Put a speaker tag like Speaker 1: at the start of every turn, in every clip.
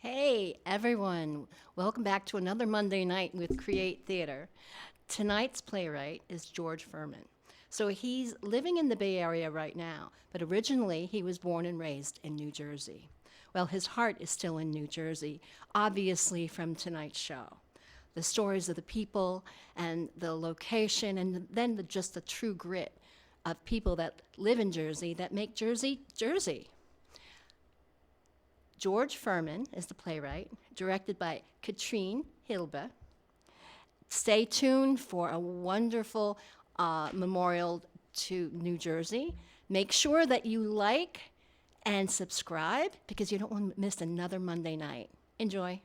Speaker 1: Hey, everyone. Welcome back to another Monday night with Create Theater. Tonight's playwright is George Furman. So he's living in the Bay Area right now, but originally he was born and raised in New Jersey. Well, his heart is still in New Jersey, obviously from tonight's show. The stories of the people and the location, and then just the true grit of people that live in Jersey that make Jersey, Jersey. George Furman is the playwright, directed by Katrine Hilbe. Stay tuned for a wonderful memorial to New Jersey. Make sure that you like and subscribe because you don't want to miss another Monday night. Enjoy.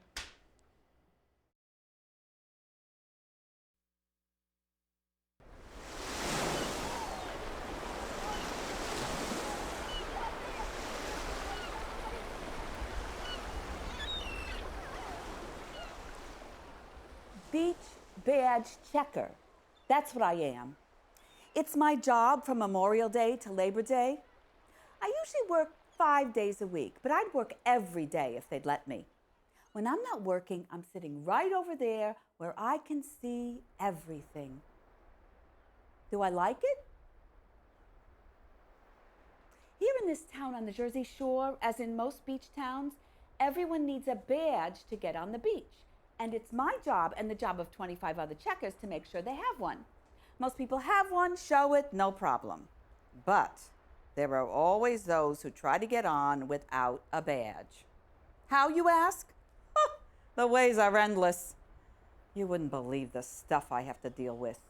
Speaker 2: Beach badge checker. That's what I am. It's my job from Memorial Day to Labor Day. I usually work 5 days a week, but I'd work every day if they'd let me. When I'm not working, I'm sitting right over there where I can see everything. Do I like it? Here in this town on the Jersey Shore, as in most beach towns, everyone needs a badge to get on the beach. And it's my job and the job of 25 other checkers to make sure they have one. Most people have one, show it, no problem. But there are always those who try to get on without a badge. How, you ask? The ways are endless. You wouldn't believe the stuff I have to deal with.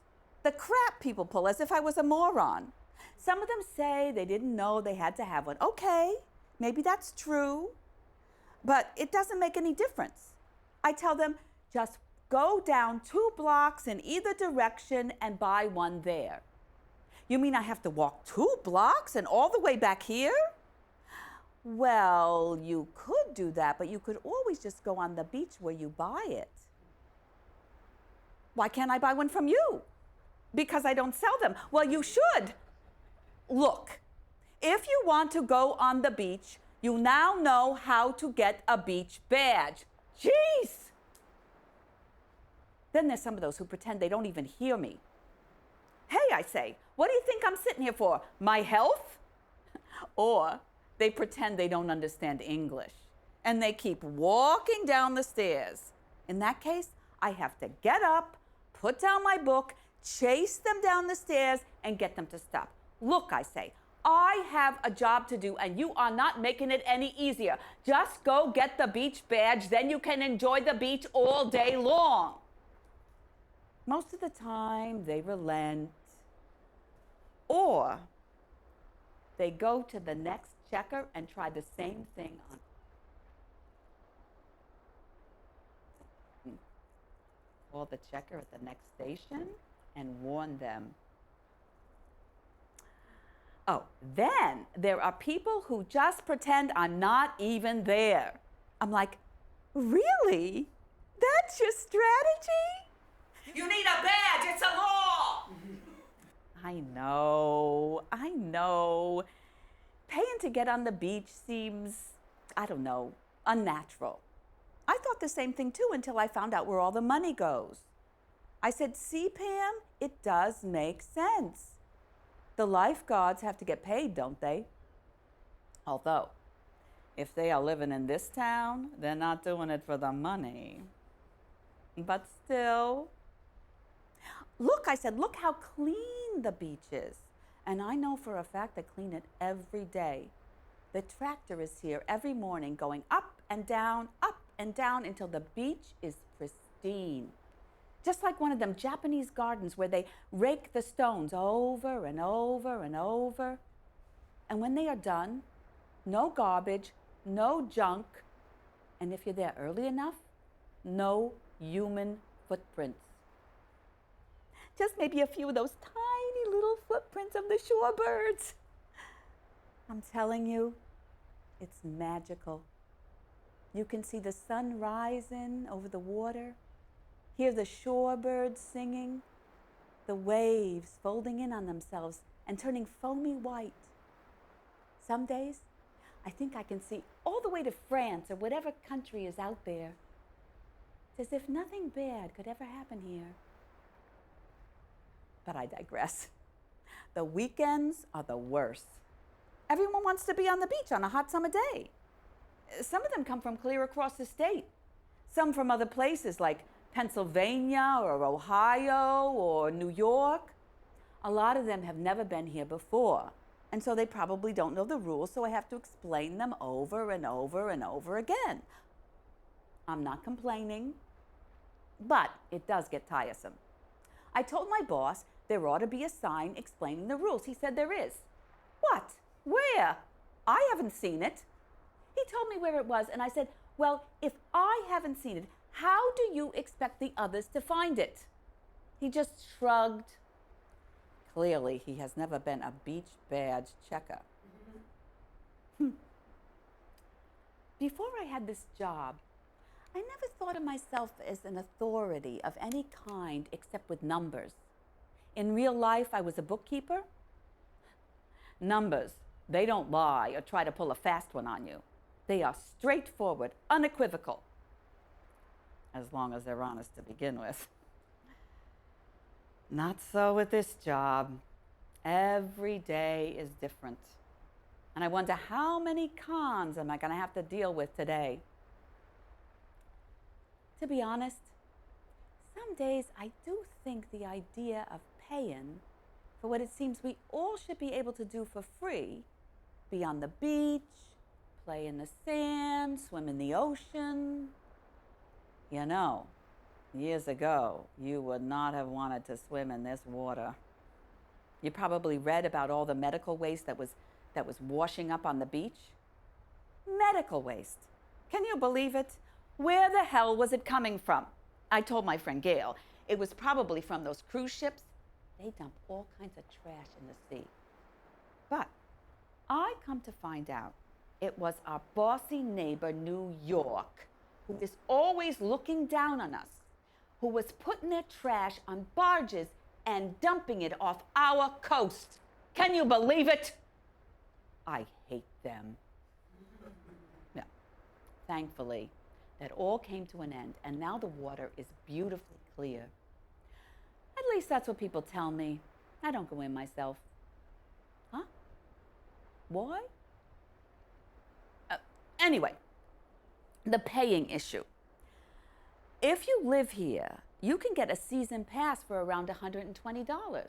Speaker 2: The crap people pull as if I was a moron. Some of them say they didn't know they had to have one. Okay, maybe that's true, but it doesn't make any difference. I tell them, just go down 2 blocks in either direction and buy one there. You mean I have to walk 2 blocks and all the way back here? Well, you could do that, but you could always just go on the beach where you buy it. Why can't I buy one from you? Because I don't sell them. Well, you should. Look, if you want to go on the beach, you now know how to get a beach badge. Jeez! Then there's some of those who pretend they don't even hear me. Hey, I say, what do you think I'm sitting here for? My health? Or they pretend they don't understand English and they keep walking down the stairs. In that case, I have to get up, put down my book, chase them down the stairs, and get them to stop. Look, I say, I have a job to do, and you are not making it any easier. Just go get the beach badge, then you can enjoy the beach all day long. Most of the time, they relent, or they go to the next checker and try the same thing on. Call the checker at the next station and warn them. Oh, then there are people who just pretend I'm not even there. I'm like, really? That's your strategy? You need a badge, it's a law! I know. Paying to get on the beach seems, I don't know, unnatural. I thought the same thing too until I found out where all the money goes. I said, see, Pam, it does make sense. The lifeguards have to get paid, don't they? Although, if they are living in this town, they're not doing it for the money. But still. Look, I said, look how clean the beach is. And I know for a fact they clean it every day. The tractor is here every morning going up and down until the beach is pristine. Just like one of them Japanese gardens where they rake the stones over and over and over. And when they are done, no garbage, no junk, and if you're there early enough, no human footprints. Just maybe a few of those tiny little footprints of the shorebirds. I'm telling you, it's magical. You can see the sun rising over the water, hear the shorebirds singing, the waves folding in on themselves and turning foamy white. Some days, I think I can see all the way to France or whatever country is out there. It's as if nothing bad could ever happen here. But I digress. The weekends are the worst. Everyone wants to be on the beach on a hot summer day. Some of them come from clear across the state. Some from other places like Pennsylvania or Ohio or New York. A lot of them have never been here before, and so they probably don't know the rules, so I have to explain them over and over and over again. I'm not complaining, but it does get tiresome. I told my boss there ought to be a sign explaining the rules. He said there is. What? Where? I haven't seen it. He told me where it was, and I said, well, if I haven't seen it, how do you expect the others to find it? He just shrugged. Clearly, he has never been a beach badge checker. Before I had this job, I never thought of myself as an authority of any kind except with numbers. In real life, I was a bookkeeper. Numbers, they don't lie or try to pull a fast one on you. They are straightforward, unequivocal, as long as they're honest to begin with. Not so with this job. Every day is different. And I wonder how many cons am I going to have to deal with today? To be honest, some days I do think the idea of paying for what it seems we all should be able to do for free, be on the beach, play in the sand, swim in the ocean. You know, years ago, you would not have wanted to swim in this water. You probably read about all the medical waste that was washing up on the beach. Medical waste. Can you believe it? Where the hell was it coming from? I told my friend Gail, it was probably from those cruise ships. They dump all kinds of trash in the sea. But I come to find out it was our bossy neighbor, New York, who is always looking down on us, who was putting their trash on barges and dumping it off our coast. Can you believe it? I hate them. Yeah. Thankfully, that all came to an end, and now the water is beautifully clear. At least that's what people tell me. I don't go in myself. Huh? Why? Anyway, the paying issue. If you live here, you can get a season pass for around $120.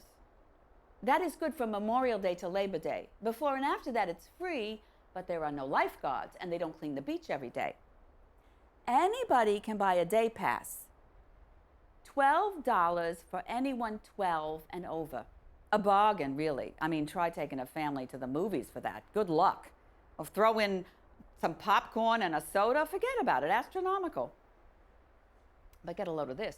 Speaker 2: That is good from Memorial Day to Labor Day. Before and after that, it's free, but there are no lifeguards, and they don't clean the beach every day. Anybody can buy a day pass. $12 for anyone 12 and over. A bargain, really. I mean, try taking a family to the movies for that. Good luck. Or throw in some popcorn and a soda, forget about it. Astronomical. But get a load of this.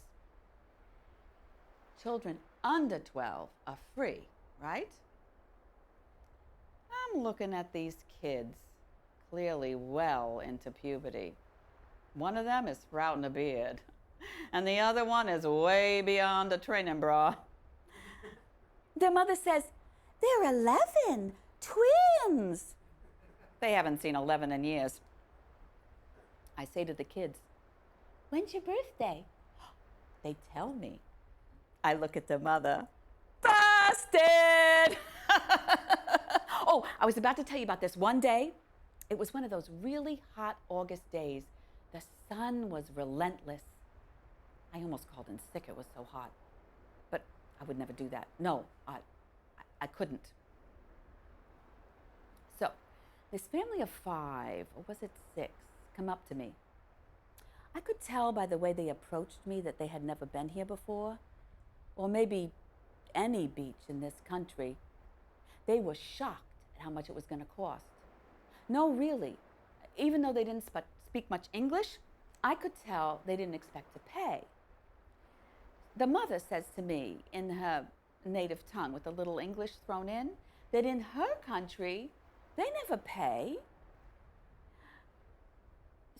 Speaker 2: Children under 12 are free, right? I'm looking at these kids, clearly well into puberty. One of them is sprouting a beard, and the other one is way beyond a training bra. Their mother says, they're 11, twins. They haven't seen 11 in years. I say to the kids, when's your birthday? They tell me. I look at the mother. Busted! Oh, I was about to tell you about this one day. It was one of those really hot August days. The sun was relentless. I almost called in sick. It was so hot. But I would never do that. No, I couldn't. So this family of 5, or was it 6, come up to me. I could tell by the way they approached me that they had never been here before, or maybe any beach in this country. They were shocked at how much it was going to cost. No, really. Even though they didn't speak much English, I could tell they didn't expect to pay. The mother says to me in her native tongue, with a little English thrown in, that in her country, they never pay.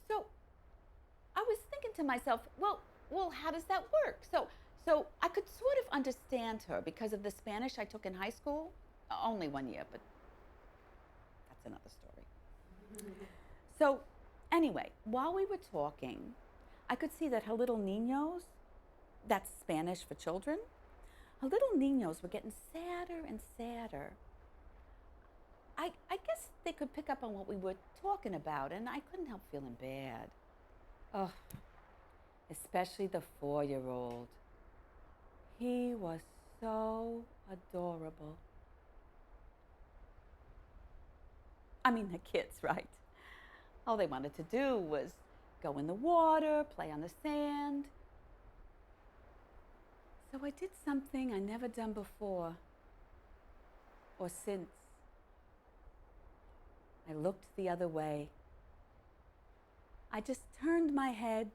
Speaker 2: So I was thinking to myself, well, how does that work? So I could sort of understand her because of the Spanish I took in high school. Only 1 year, but that's another story. So, anyway, while we were talking, I could see that her little niños, that's Spanish for children, her little niños were getting sadder and sadder. I guess they could pick up on what we were talking about, and I couldn't help feeling bad. Oh, especially the 4-year-old. He was so adorable. I mean, the kids, right? All they wanted to do was go in the water, play on the sand. So I did something I never done before or since. I looked the other way. I just turned my head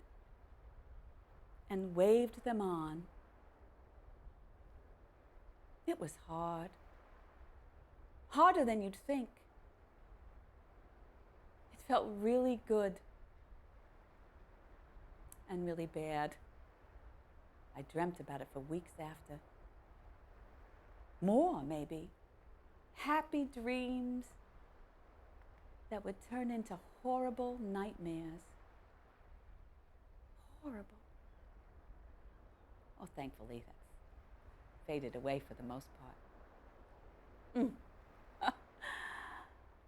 Speaker 2: and waved them on. It was hard. Harder than you'd think. It felt really good and really bad. I dreamt about it for weeks after. More, maybe. Happy dreams that would turn into horrible nightmares. Horrible. Oh, thankfully, that's faded away for the most part.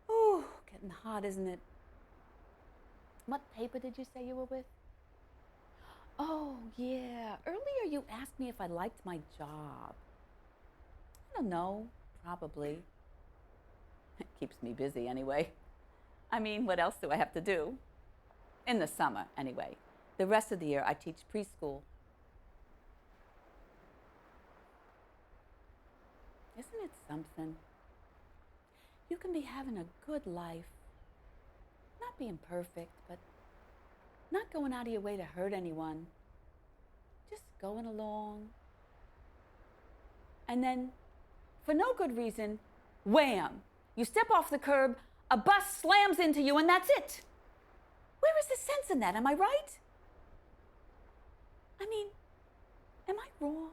Speaker 2: Ooh, getting hot, isn't it? What paper did you say you were with? Oh, yeah. Earlier you asked me if I liked my job. I don't know, probably. It keeps me busy anyway. I mean, what else do I have to do? In the summer, anyway. The rest of the year, I teach preschool. Isn't it something? You can be having a good life, not being perfect, but not going out of your way to hurt anyone, just going along. And then, for no good reason, wham! You step off the curb, a bus slams into you, and that's it. Where is the sense in that? Am I right? I mean, am I wrong?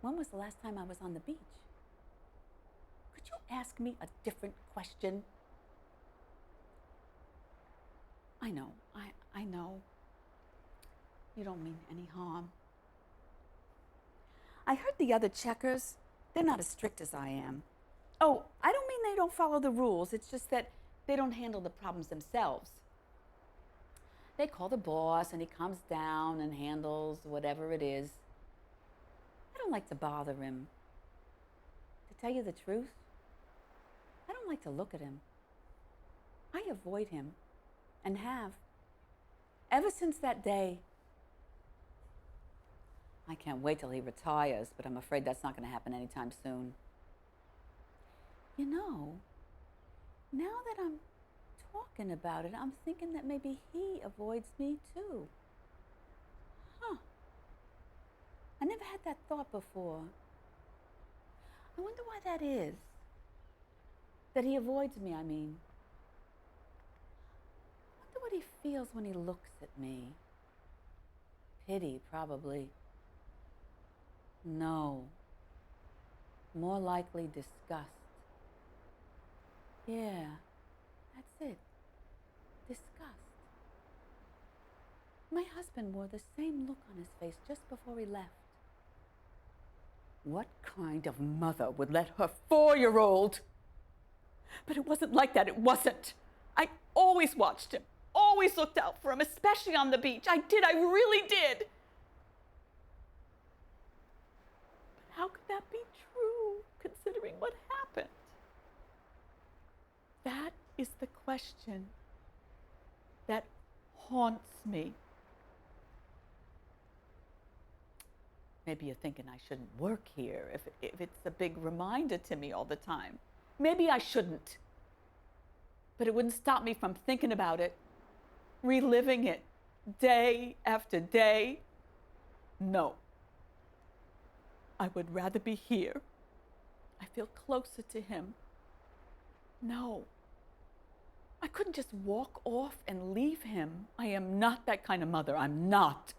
Speaker 2: When was the last time I was on the beach? Could you ask me a different question? I know. I know. You don't mean any harm. I heard the other checkers, they're not as strict as I am. Oh, I don't mean they don't follow the rules. It's just that they don't handle the problems themselves. They call the boss and he comes down and handles whatever it is. I don't like to bother him. To tell you the truth, I don't like to look at him. I avoid him and have ever since that day. I can't wait till he retires, but I'm afraid that's not going to happen anytime soon. You know, now that I'm talking about it, I'm thinking that maybe he avoids me too. Huh. I never had that thought before. I wonder why that is. That he avoids me, I mean. I wonder what he feels when he looks at me. Pity, probably. No. More likely disgust. Yeah, that's it. Disgust. My husband wore the same look on his face just before he left. What kind of mother would let her 4-year-old? But it wasn't like that, it wasn't. I always watched him, always looked out for him, especially on the beach. I really did. But how could that be true, considering what happened? That is the question that haunts me. Maybe you're thinking I shouldn't work here if it's a big reminder to me all the time. Maybe I shouldn't. But it wouldn't stop me from thinking about it, reliving it day after day. No. I would rather be here. I feel closer to him. No. I couldn't just walk off and leave him. I am not that kind of mother. I'm not.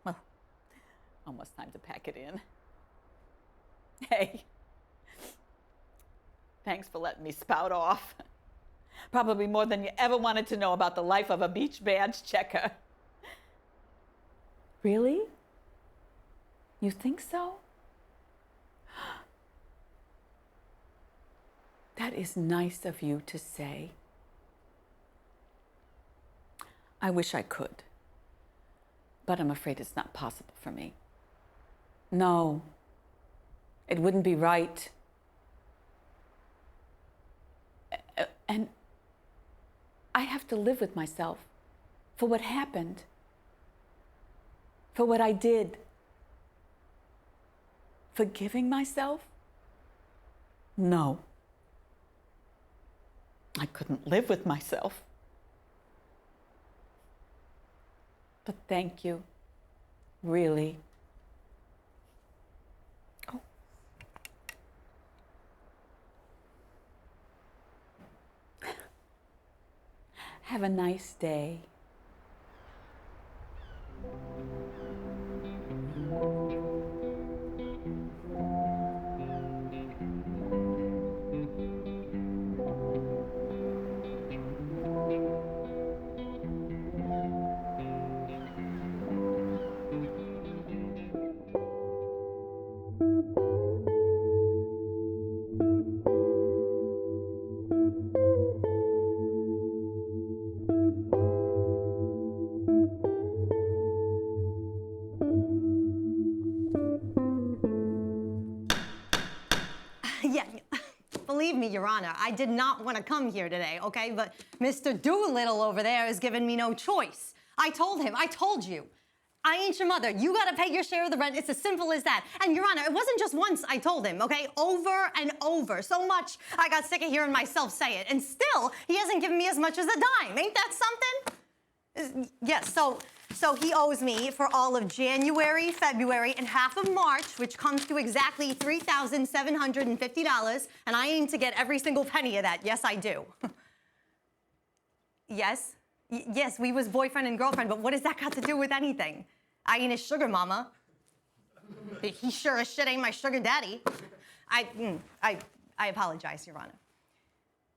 Speaker 2: Well, almost time to pack it in. Hey, Thanks for letting me spout off. Probably more than you ever wanted to know about the life of a beach badge checker. Really? You think so? That is nice of you to say. I wish I could, but I'm afraid it's not possible for me. No, it wouldn't be right. And I have to live with myself for what happened, for what I did. Forgiving myself? No. I couldn't live with myself. But thank you, really. Oh. Have a nice day.
Speaker 3: Yeah, believe me, Your Honor, I did not want to come here today, okay? But Mr. Doolittle over there has given me no choice. I told you. I ain't your mother. You gotta pay your share of the rent. It's as simple as that. And Your Honor, it wasn't just once I told him, okay? Over and over. So much I got sick of hearing myself say it. And still, he hasn't given me as much as a dime. Ain't that something? Yes, so he owes me for all of January, February, and half of March, which comes to exactly $3,750, and I aim to get every single penny of that. Yes, I do. Yes? Yes, we was boyfriend and girlfriend, but what does that got to do with anything? I ain't his sugar mama. He sure as shit ain't my sugar daddy. I apologize, Your Honor.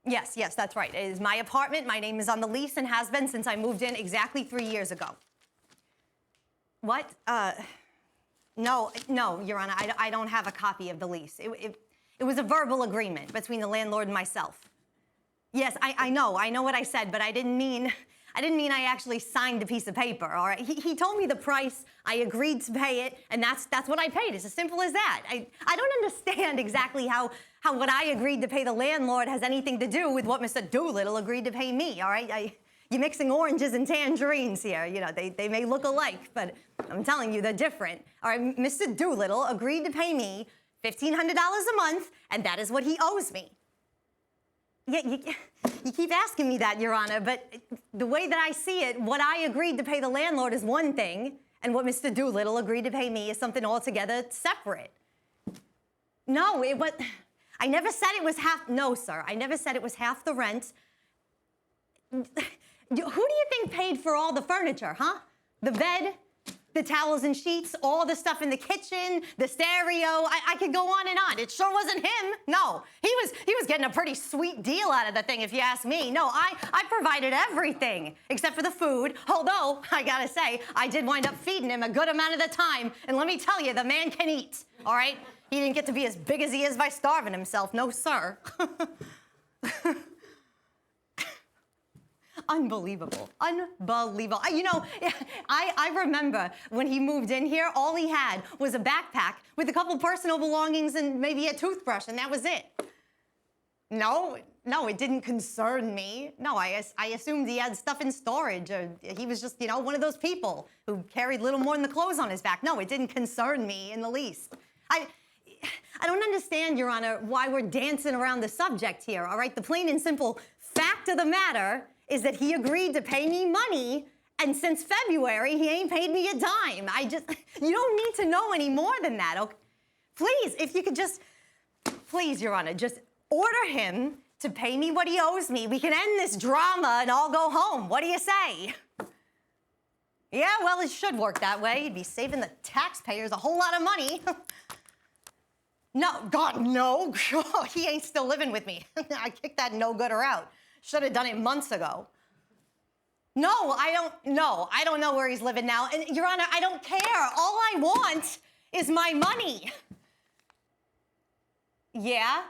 Speaker 3: Yes, that's right. It is my apartment. My name is on the lease and has been since I moved in exactly 3 years ago. What? No, Your Honor, I don't have a copy of the lease. It was a verbal agreement between the landlord and myself. Yes, I know what I said, but I didn't mean I actually signed a piece of paper, all right? He told me the price, I agreed to pay it, and that's what I paid. It's as simple as that. I don't understand exactly how what I agreed to pay the landlord has anything to do with what Mr. Doolittle agreed to pay me, all right? You're mixing oranges and tangerines here. You know, they may look alike, but I'm telling you, they're different. All right, Mr. Doolittle agreed to pay me $1,500 a month, and that is what he owes me. Yeah, you keep asking me that, Your Honor, but the way that I see it, what I agreed to pay the landlord is one thing, and what Mr. Doolittle agreed to pay me is something altogether separate. No, I never said it was half, no, sir, I never said it was half the rent. Who do you think paid for all the furniture, huh? The bed, the towels and sheets, all the stuff in the kitchen, the stereo. I could go on and on. It sure wasn't him. No, he was getting a pretty sweet deal out of the thing, if you ask me. No, I provided everything except for the food. Although I gotta say, I did wind up feeding him a good amount of the time. And let me tell you, the man can eat. All right, he didn't get to be as big as he is by starving himself. No, sir. Unbelievable. You know, I remember when he moved in here, all he had was a backpack with a couple personal belongings and maybe a toothbrush, and that was it. No, it didn't concern me. No, I assumed he had stuff in storage, or he was just, you know, one of those people who carried little more than the clothes on his back. No, it didn't concern me in the least. I don't understand, Your Honor, why we're dancing around the subject here, all right? The plain and simple fact of the matter is that he agreed to pay me money, and since February, he ain't paid me a dime. You don't need to know any more than that, okay? Please, if you could just, please, Your Honor, just order him to pay me what he owes me. We can end this drama and all go home. What do you say? Yeah, well, it should work that way. You'd be saving the taxpayers a whole lot of money. No, God, no. He ain't still living with me. I kicked that no-gooder out. Should have done it months ago. No, I don't know where he's living now. And Your Honor, I don't care. All I want is my money. Yeah?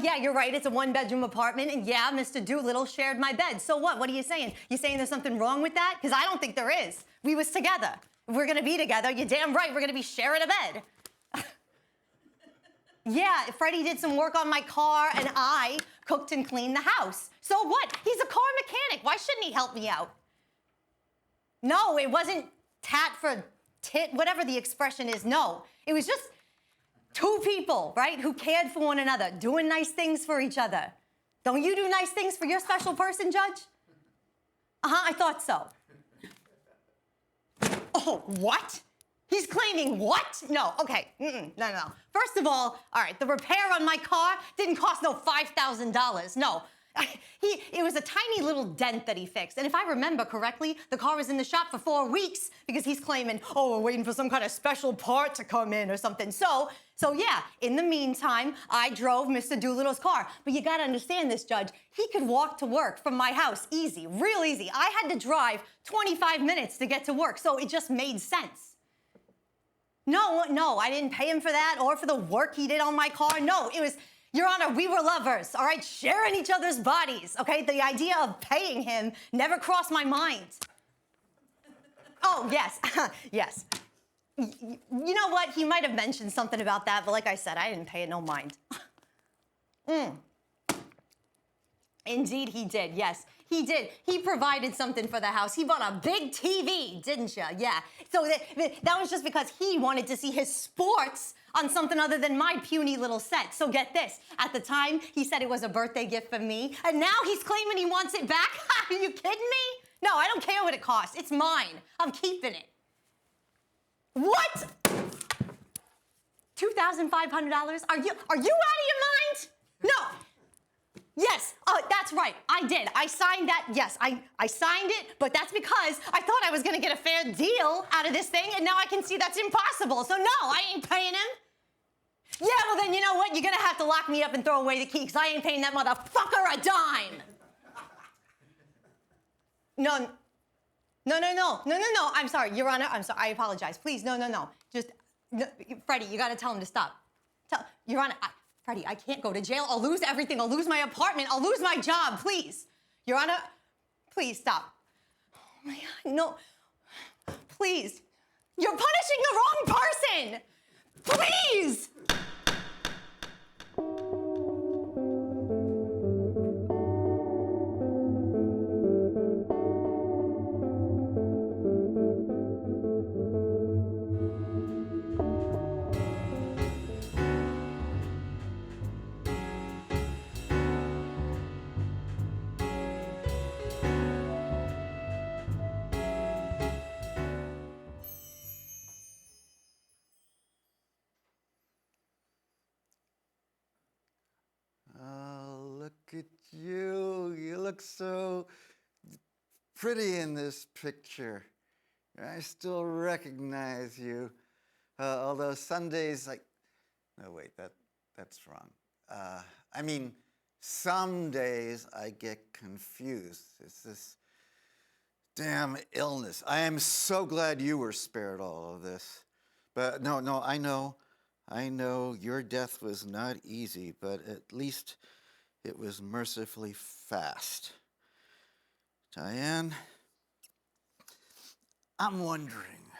Speaker 3: Yeah, you're right. It's a one-bedroom apartment. And yeah, Mr. Doolittle shared my bed. So what? What are you saying? You saying there's something wrong with that? Because I don't think there is. We was together. If we're going to be together, you're damn right we're going to be sharing a bed. Yeah, Freddie did some work on my car, and I cooked and cleaned the house. So what? He's a car mechanic. Why shouldn't he help me out? No, it wasn't tat for tit, whatever the expression is. No, it was just two people, right, who cared for one another, doing nice things for each other. Don't you do nice things for your special person, Judge? I thought so. Oh, what? He's claiming what? No, okay, no. First of all right, the repair on my car didn't cost no $5,000, no. It was a tiny little dent that he fixed. And if I remember correctly, the car was in the shop for 4 weeks because he's claiming, oh, we're waiting for some kind of special part to come in or something. So yeah, in the meantime, I drove Mr. Doolittle's car. But you gotta understand this, Judge. He could walk to work from my house easy, real easy. I had to drive 25 minutes to get to work, so it just made sense. No, I didn't pay him for that or for the work he did on my car. No, it was, Your Honor, we were lovers, all right? Sharing each other's bodies, okay? The idea of paying him never crossed my mind. Oh, yes, yes. You know what? He might have mentioned something about that, but like I said, I didn't pay it no mind. Indeed, he did, yes. He did. He provided something for the house. He bought a big TV, didn't you? Yeah. So that was just because he wanted to see his sports on something other than my puny little set. So get this. At the time, he said it was a birthday gift for me, and now he's claiming he wants it back? Are you kidding me? No, I don't care what it costs. It's mine. I'm keeping it. What? $2,500? Are you out of your mind? No. Yes, that's right, I did. I signed that, yes, I signed it, but that's because I thought I was gonna get a fair deal out of this thing, and now I can see that's impossible, so no, I ain't paying him. Yeah, well then, you know what? You're gonna have to lock me up and throw away the key, because I ain't paying that motherfucker a dime. No, I'm sorry, Your Honor, I'm sorry, I apologize. Please, no. Just, no, Freddie, you gotta tell him to stop. Your Honor, Freddie, I can't go to jail. I'll lose everything. I'll lose my apartment. I'll lose my job. Please. Your Honor, please stop. Oh, my God, no. Please. You're punishing the wrong person. Please.
Speaker 4: Look at you. You look so pretty in this picture. I still recognize you. Although some days, no, wait, that's wrong. I mean, some days I get confused. It's this damn illness. I am so glad you were spared all of this. But no, I know your death was not easy, but at least it was mercifully fast. Diane, I'm wondering,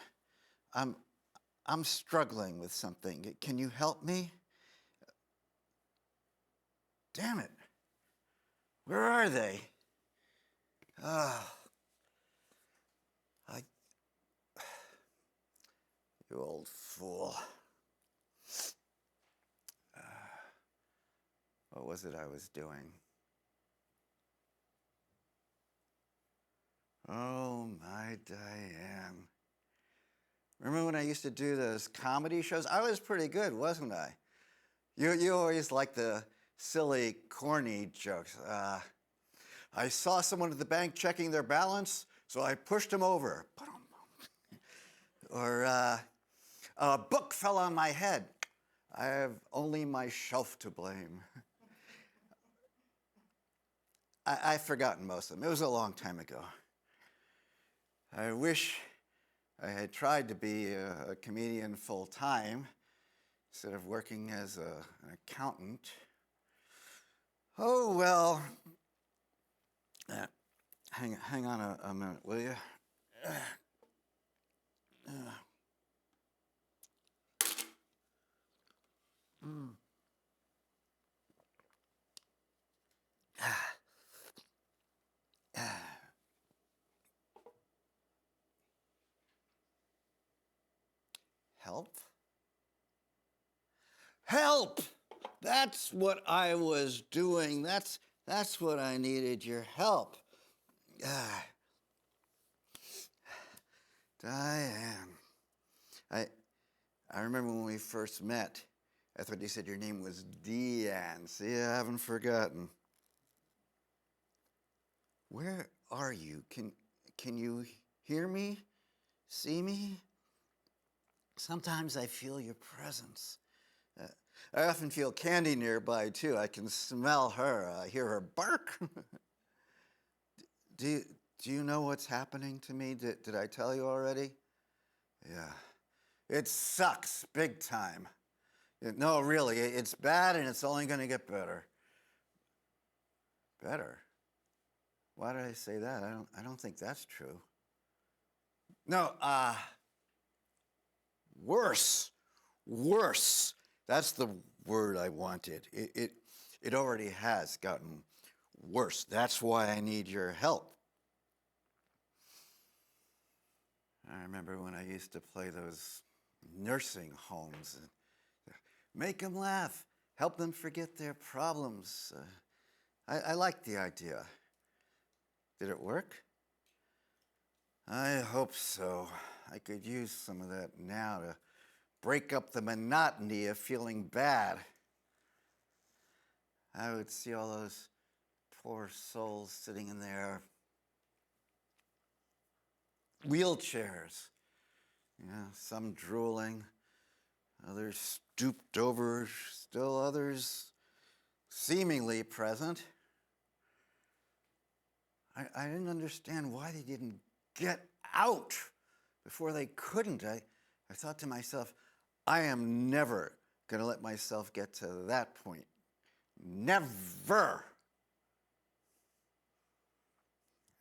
Speaker 4: I'm struggling with something. Can you help me? Damn it. Where are they? You old fool. What was it I was doing? Oh, my Diane. Remember when I used to do those comedy shows? I was pretty good, wasn't I? You always liked the silly, corny jokes. I saw someone at the bank checking their balance, so I pushed him over. Or a book fell on my head. I have only myself to blame. I've forgotten most of them. It was a long time ago. I wish I had tried to be a comedian full time instead of working as an accountant. Oh, well. Hang on a minute, will you? Help? Help! That's what I was doing. That's what I needed, your help. Ah. Diane. I remember when we first met. I thought you said your name was Deanne. See, I haven't forgotten. Where are you? Can you hear me? See me? Sometimes I feel your presence. I often feel Candy nearby, too. I can smell her. I hear her bark. Do you know what's happening to me? Did I tell you already? Yeah. It sucks big time. No, really, it's bad and it's only going to get better. Better? Why did I say that? I don't think that's true. No, worse. Worse. That's the word I wanted. It already has gotten worse. That's why I need your help. I remember when I used to play those nursing homes. Make them laugh. Help them forget their problems. I liked the idea. Did it work? I hope so. I could use some of that now to break up the monotony of feeling bad. I would see all those poor souls sitting in their wheelchairs. You know, some drooling, others stooped over, still others seemingly present. I didn't understand why they didn't get out before they couldn't. I thought to myself, I am never going to let myself get to that point. Never.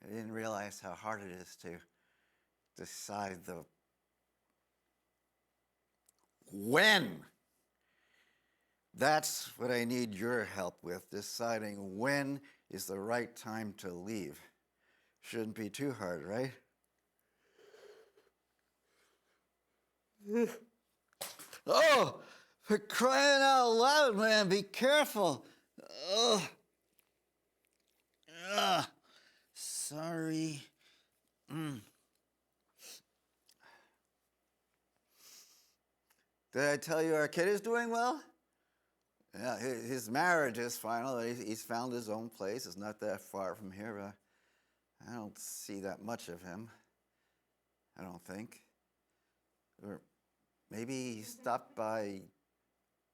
Speaker 4: I didn't realize how hard it is to decide the when. That's what I need your help with, deciding when is the right time to leave. Shouldn't be too hard, right? Oh, for crying out loud, man, be careful. Oh. Sorry. Did I tell you our kid is doing well? Yeah, his marriage is final. He's found his own place. It's not that far from here, but I don't see that much of him. I don't think. Or maybe he stopped by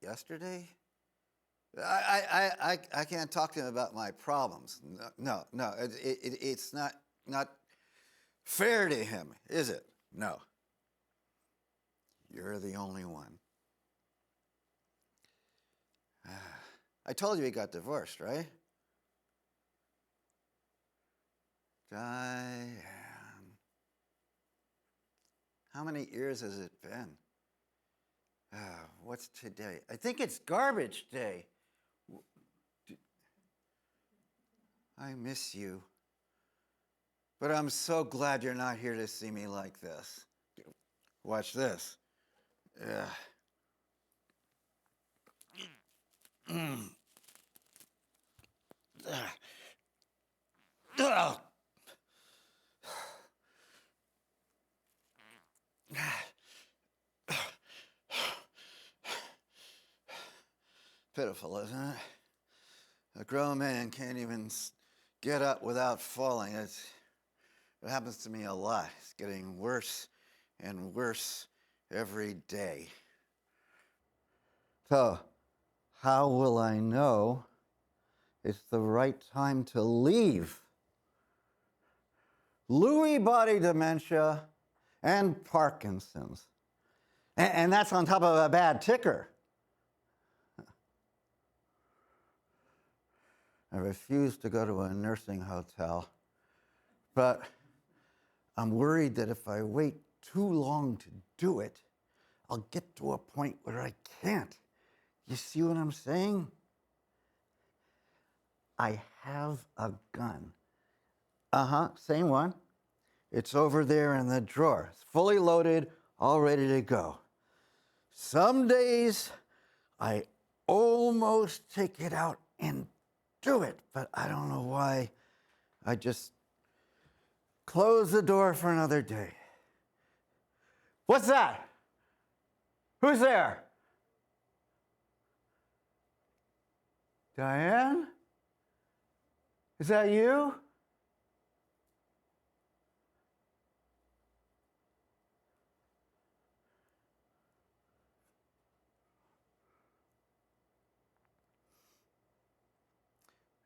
Speaker 4: yesterday? I can't talk to him about my problems. No, it's not fair to him, is it? No. You're the only one. I told you he got divorced, right? Diane. How many years has it been? What's today? I think it's garbage day. I miss you. But I'm so glad you're not here to see me like this. Watch this. Pitiful, isn't it? A grown man can't even get up without falling. It happens to me a lot. It's getting worse and worse every day. So, how will I know it's the right time to leave? Lewy body dementia and Parkinson's. And that's on top of a bad ticker. I refuse to go to a nursing hotel, but I'm worried that if I wait too long to do it, I'll get to a point where I can't. You see what I'm saying? I have a gun. Same one. It's over there in the drawer. It's fully loaded, all ready to go. Some days I almost take it out and do it, but I don't know why. I just close the door for another day. What's that? Who's there? Diane? Is that you?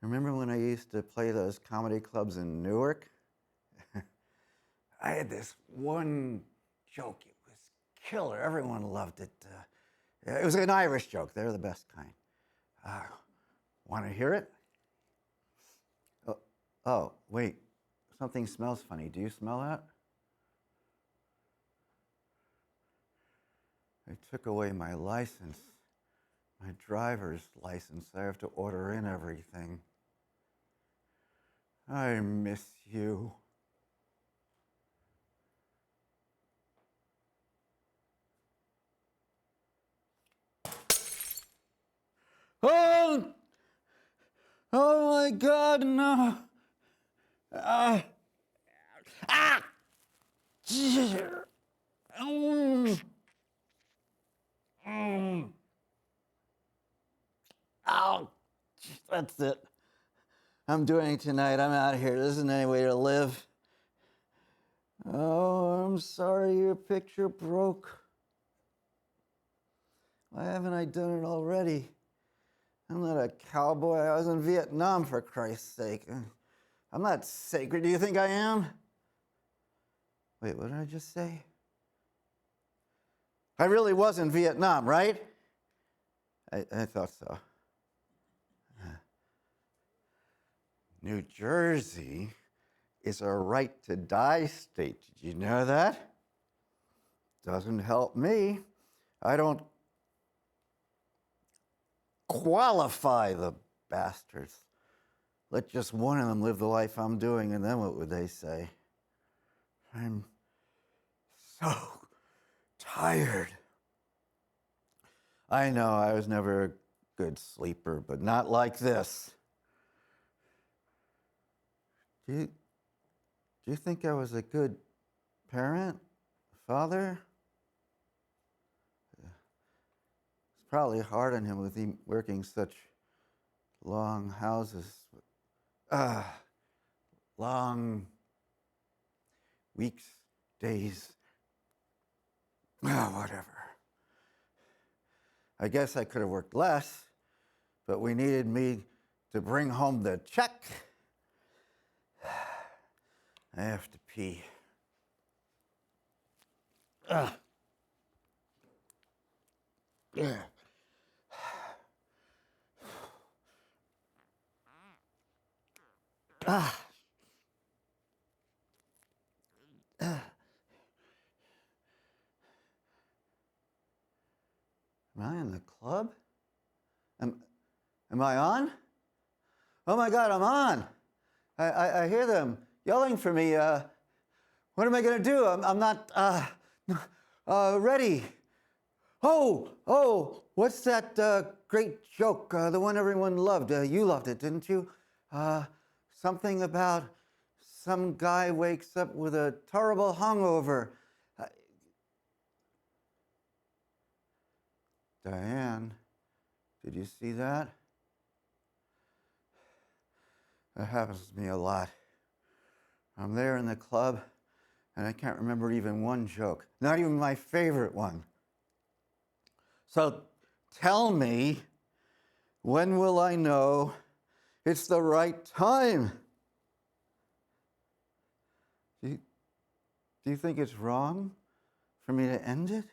Speaker 4: Remember when I used to play those comedy clubs in Newark? I had this one joke. It was killer. Everyone loved it. It was an Irish joke. They're the best kind. Want to hear it? Oh, wait. Something smells funny. Do you smell that? They took away my license, my driver's license. I have to order in everything. I miss you. Oh! Oh my God, no. Ah! Ow! That's it. I'm doing it tonight. I'm out of here. There isn't any way to live. Oh, I'm sorry your picture broke. Why haven't I done it already? I'm not a cowboy. I was in Vietnam, for Christ's sake. I'm not sacred. Do you think I am? Wait, what did I just say? I really was in Vietnam, right? I thought so. New Jersey is a right to die state. Did you know that? Doesn't help me. I don't qualify the bastards. Let just one of them live the life I'm doing, and then what would they say? I'm so tired. I know I was never a good sleeper, but not like this. Do you think I was a good parent, father? It's probably hard on him with him working such long houses, long weeks, days, whatever. I guess I could have worked less, but we needed me to bring home the check. I have to pee. Yeah. Am I in the club? Am I on? Oh my God, I'm on. I hear them yelling for me. What am I going to do? I'm not ready. Oh, what's that great joke? The one everyone loved. You loved it, didn't you? Something about some guy wakes up with a terrible hangover. Diane, did you see that? That happens to me a lot. I'm there in the club, and I can't remember even one joke, not even my favorite one. So tell me, when will I know it's the right time? Do you think it's wrong for me to end it?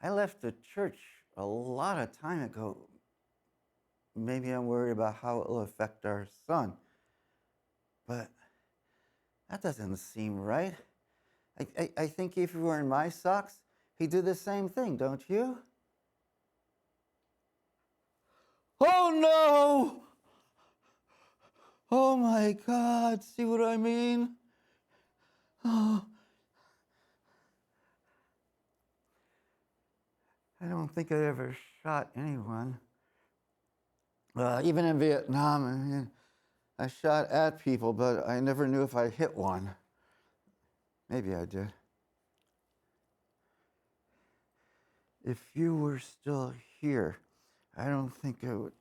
Speaker 4: I left the church a lot of time ago. Maybe I'm worried about how it will affect our son. But that doesn't seem right. I think if you were in my socks, he'd do the same thing, don't you? Oh no! Oh my God, see what I mean? Oh. I don't think I ever shot anyone. Even in Vietnam, I mean, I shot at people, but I never knew if I hit one. Maybe I did. If you were still here, I don't think I would.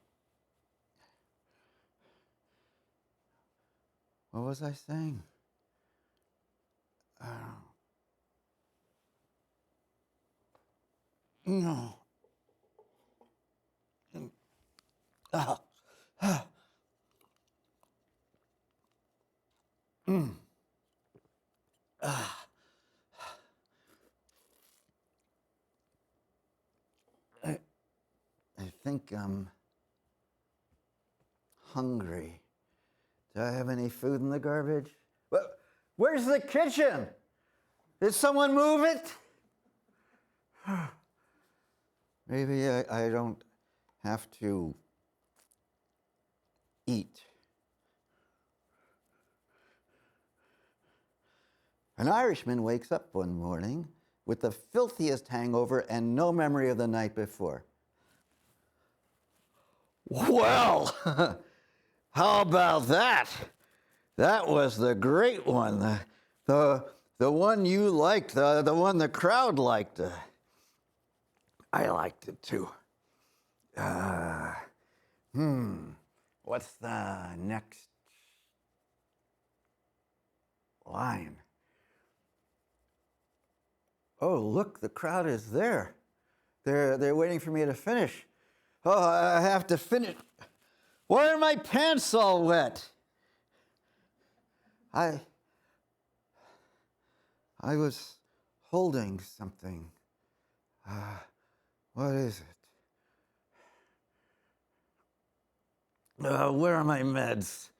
Speaker 4: What was I saying? No. Ah. Ah. Ah. I think I'm hungry. Do I have any food in the garbage? Where's the kitchen? Did someone move it? Maybe I don't have to eat. An Irishman wakes up one morning with the filthiest hangover and no memory of the night before. Well, how about that? That was the great one, the one you liked, the one the crowd liked. I liked it too. What's the next line? Oh, look, the crowd is there. They're waiting for me to finish. Oh, I have to finish. Why are my pants all wet? I was holding something. What is it? Where are my meds?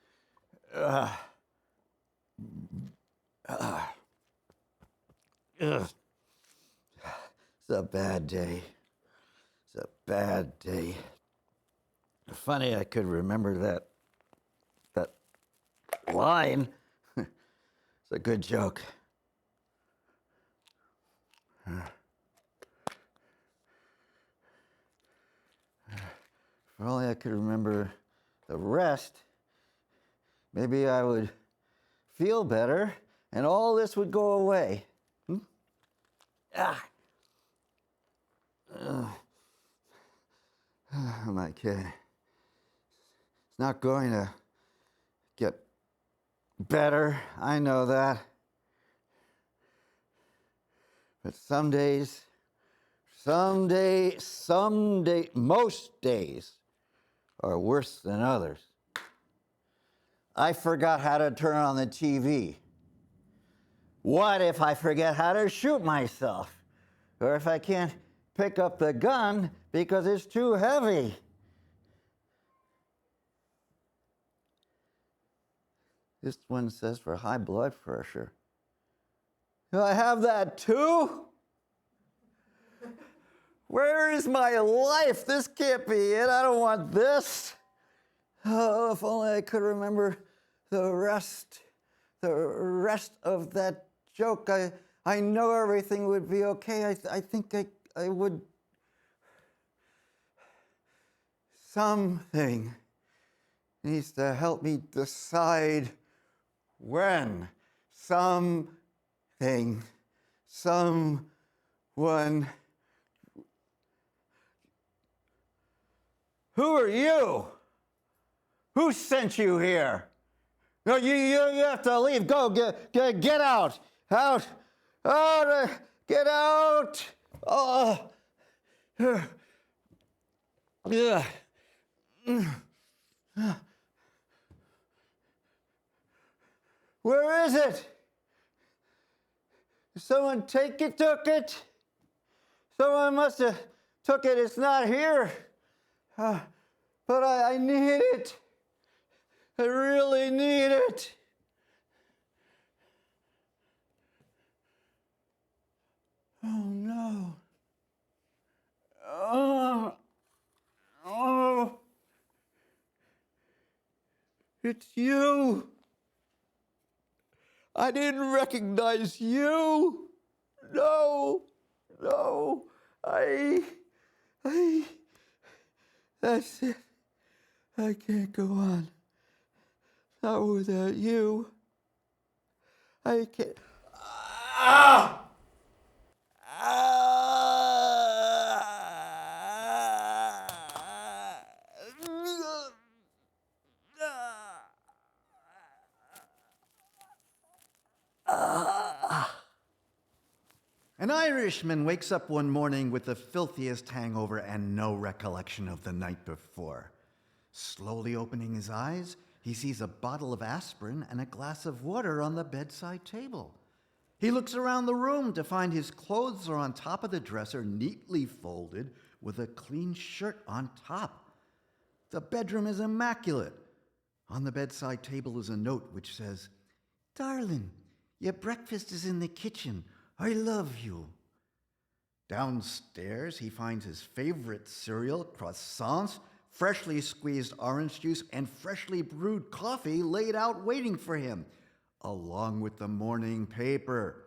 Speaker 4: It's a bad day. It's a bad day. Funny I could remember that line. It's a good joke. If only I could remember the rest, maybe I would feel better and all this would go away. Am I kidding? It's not going to get better, I know that. But some days, most days are worse than others. I forgot how to turn on the TV. What if I forget how to shoot myself? Or if I can't pick up the gun because it's too heavy? This one says for high blood pressure. Do I have that too? Where is my life? This can't be it. I don't want this. Oh, if only I could remember the rest of that joke. I know everything would be okay. I think I would. Something needs to help me decide when. Someone. Who are you? Who sent you here? No, you have to leave. Go, get out. Out, get out. Oh, Ugh. Where is it? Did someone took it? Someone must have took it. It's not here. But I need it. I really need it. Oh no. Oh. It's you. I didn't recognize you. No. That's it. I can't go on. Not without you. I can't. Ah! An Irishman wakes up one morning with the filthiest hangover and no recollection of the night before. Slowly opening his eyes, he sees a bottle of aspirin and a glass of water on the bedside table. He looks around the room to find his clothes are on top of the dresser, neatly folded, with a clean shirt on top. The bedroom is immaculate. On the bedside table is a note which says, "Darling, your breakfast is in the kitchen. I love you." Downstairs, he finds his favorite cereal, croissants, freshly squeezed orange juice, and freshly brewed coffee laid out waiting for him, along with the morning paper,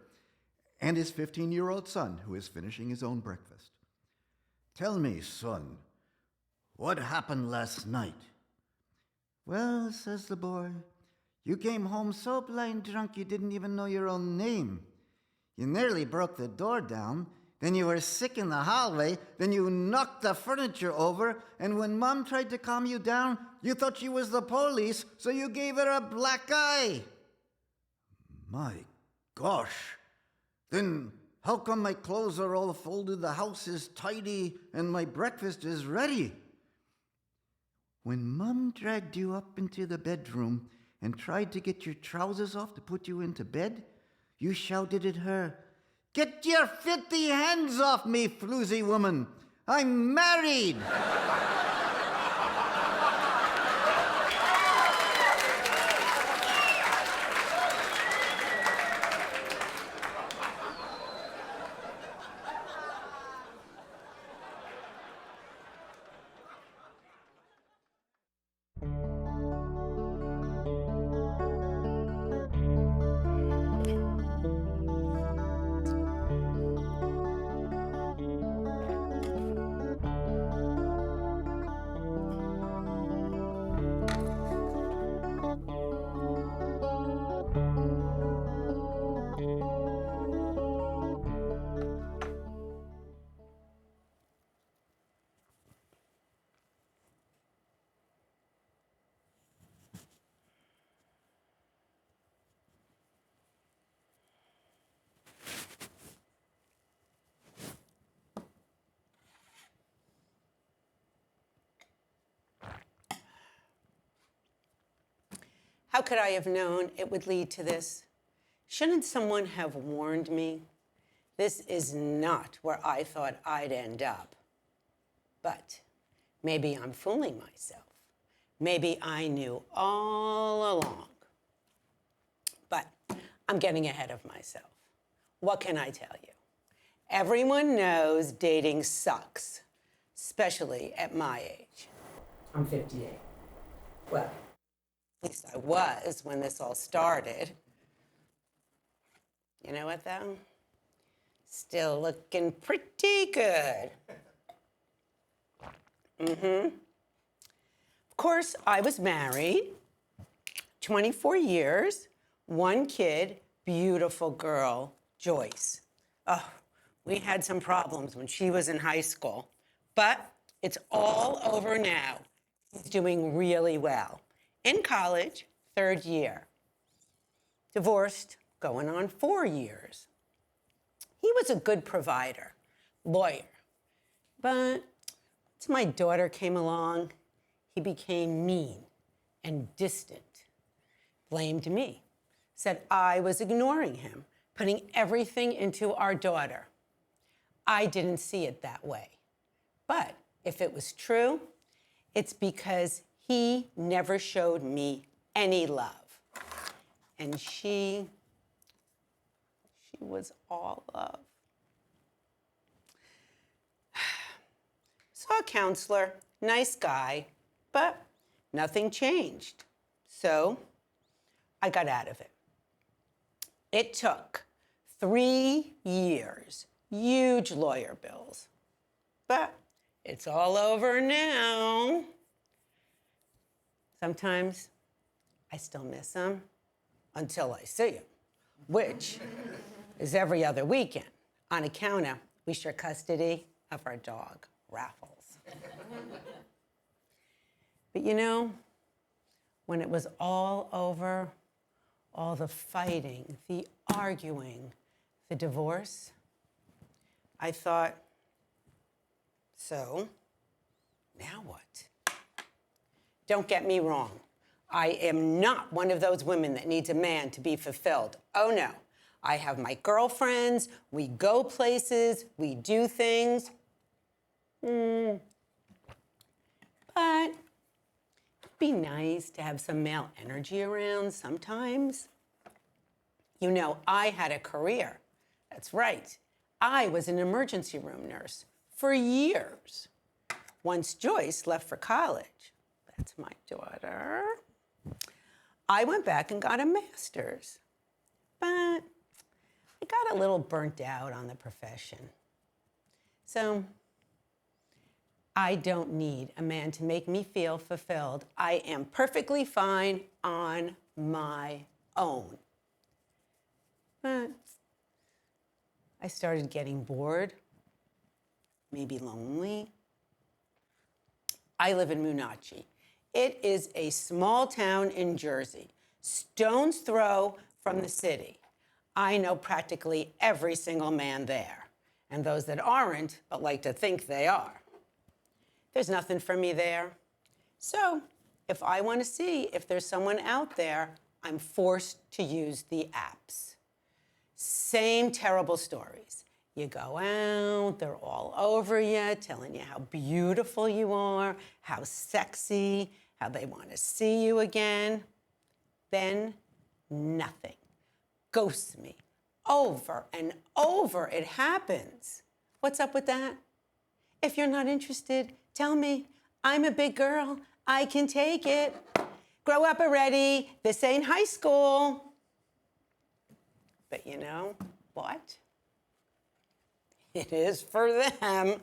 Speaker 4: and his 15-year-old son, who is finishing his own breakfast. "Tell me, son, what happened last night?" "Well," says the boy, "you came home so blind drunk you didn't even know your own name. You nearly broke the door down, then you were sick in the hallway, then you knocked the furniture over, and when Mom tried to calm you down, you thought she was the police, so you gave her a black eye." "My gosh, then how come my clothes are all folded, the house is tidy, and my breakfast is ready?" "When Mom dragged you up into the bedroom and tried to get your trousers off to put you into bed, you shouted at her, 'Get your filthy hands off me, floozy woman! I'm married!'"
Speaker 5: How could I have known it would lead to this? Shouldn't someone have warned me? This is not where I thought I'd end up. But maybe I'm fooling myself. Maybe I knew all along. But I'm getting ahead of myself. What can I tell you? Everyone knows dating sucks, especially at my age. I'm 58. Well, at least I was when this all started. You know what, though? Still looking pretty good. Of course, I was married, 24 years, one kid, beautiful girl, Joyce. Oh, we had some problems when she was in high school, but it's all over now. He's doing really well. In college, 3rd year. Divorced, going on 4 years. He was a good provider, lawyer. But once my daughter came along, he became mean and distant. Blamed me. Said I was ignoring him, putting everything into our daughter. I didn't see it that way. But if it was true, it's because he never showed me any love. And she was all love. Saw a counselor, nice guy, but nothing changed. So I got out of it. It took 3 years, huge lawyer bills, but it's all over now. Sometimes I still miss him until I see him, which is every other weekend. On account of we share custody of our dog, Raffles. But you know, when it was all over, all the fighting, the arguing, the divorce, I thought, so now what? Don't get me wrong. I am not one of those women that needs a man to be fulfilled. Oh no. I have my girlfriends, we go places, we do things. But it'd be nice to have some male energy around sometimes. You know, I had a career. That's right. I was an emergency room nurse for years. Once Joyce left for college, that's my daughter, I went back and got a master's. But I got a little burnt out on the profession. So I don't need a man to make me feel fulfilled. I am perfectly fine on my own. But I started getting bored, maybe lonely. I live in Moonachie. It is a small town in Jersey, stone's throw from the city. I know practically every single man there, and those that aren't, but like to think they are. There's nothing for me there. So if I want to see if there's someone out there, I'm forced to use the apps. Same terrible stories. You go out, they're all over you, telling you how beautiful you are, how sexy, how they want to see you again. Then nothing. Ghosts me. Over and over it happens. What's up with that? If you're not interested, tell me. I'm a big girl. I can take it. Grow up already. This ain't high school. But you know what? It is for them.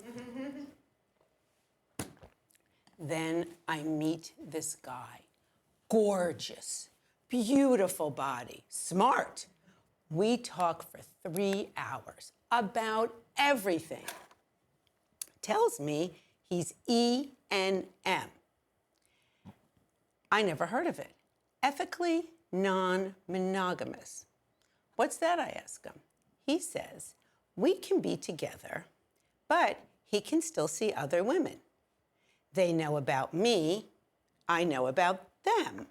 Speaker 5: Then I meet this guy. Gorgeous, beautiful body, smart. We talk for 3 hours about everything. Tells me he's E&M. I never heard of it. Ethically non-monogamous. What's that, I ask him. He says, we can be together, but he can still see other women. They know about me, I know about them.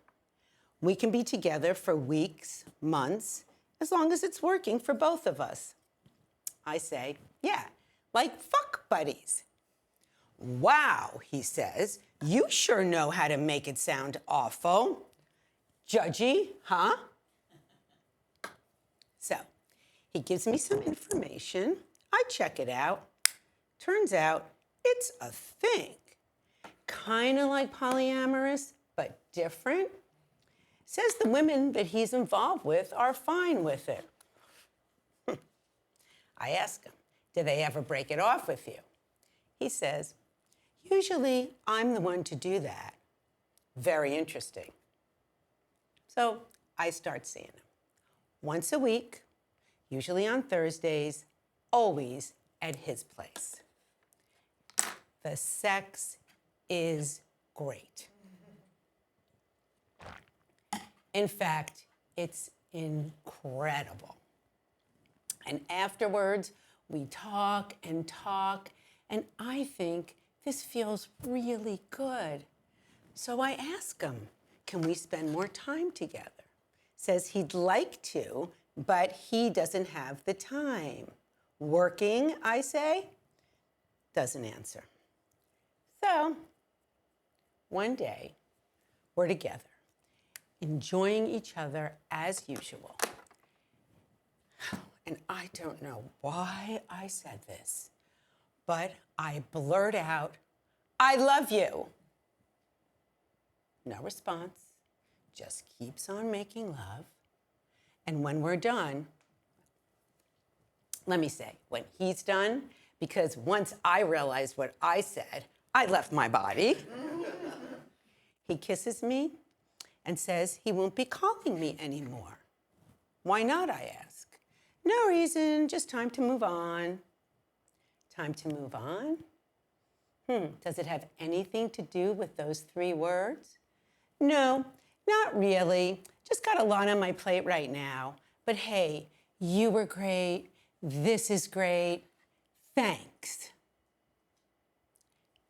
Speaker 5: We can be together for weeks, months, as long as it's working for both of us. I say, yeah, like fuck buddies. Wow, he says, you sure know how to make it sound awful. Judgy, huh? So, he gives me some information. I check it out. Turns out it's a thing. Kind of like polyamorous, but different. Says the women that he's involved with are fine with it. I ask him, do they ever break it off with you? He says, usually I'm the one to do that. Very interesting. So I start seeing him. Once a week, usually on Thursdays, always at his place. The sex is great. In fact, it's incredible. And afterwards, we talk and talk, And I think this feels really good. So I ask him, can we spend more time together? Says he'd like to, but he doesn't have the time. Working, I say, doesn't answer. So one day, we're together, enjoying each other as usual. And I don't know why I said this, but I blurt out, I love you. No response, just keeps on making love. And when we're done, let me say, when he's done, because once I realized what I said, I left my body. He kisses me and says he won't be calling me anymore. Why not, I ask. No reason, just time to move on. Time to move on? Does it have anything to do with those 3 words? No, not really. Just got a lot on my plate right now. But hey, you were great. This is great. Thanks.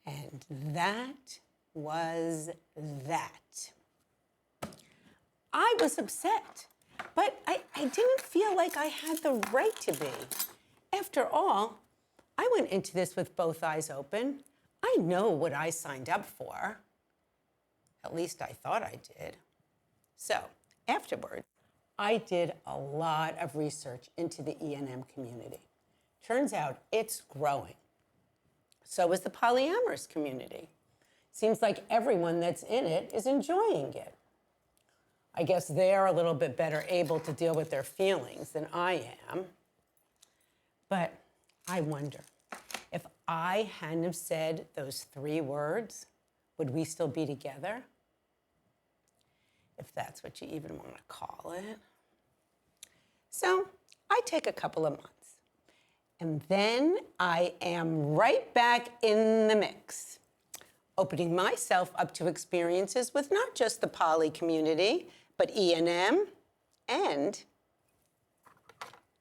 Speaker 5: And that was that. I was upset, but I didn't feel like I had the right to be. After all, I went into this with both eyes open. I know what I signed up for. At least I thought I did. So afterward, I did a lot of research into the E&M community. Turns out it's growing. So is the polyamorous community. Seems like everyone that's in it is enjoying it. I guess they're a little bit better able to deal with their feelings than I am. But I wonder, if I hadn't have said those 3 words, would we still be together? If that's what you even want to call it. So I take a couple of months. And then I am right back in the mix, opening myself up to experiences with not just the poly community, but E&M, and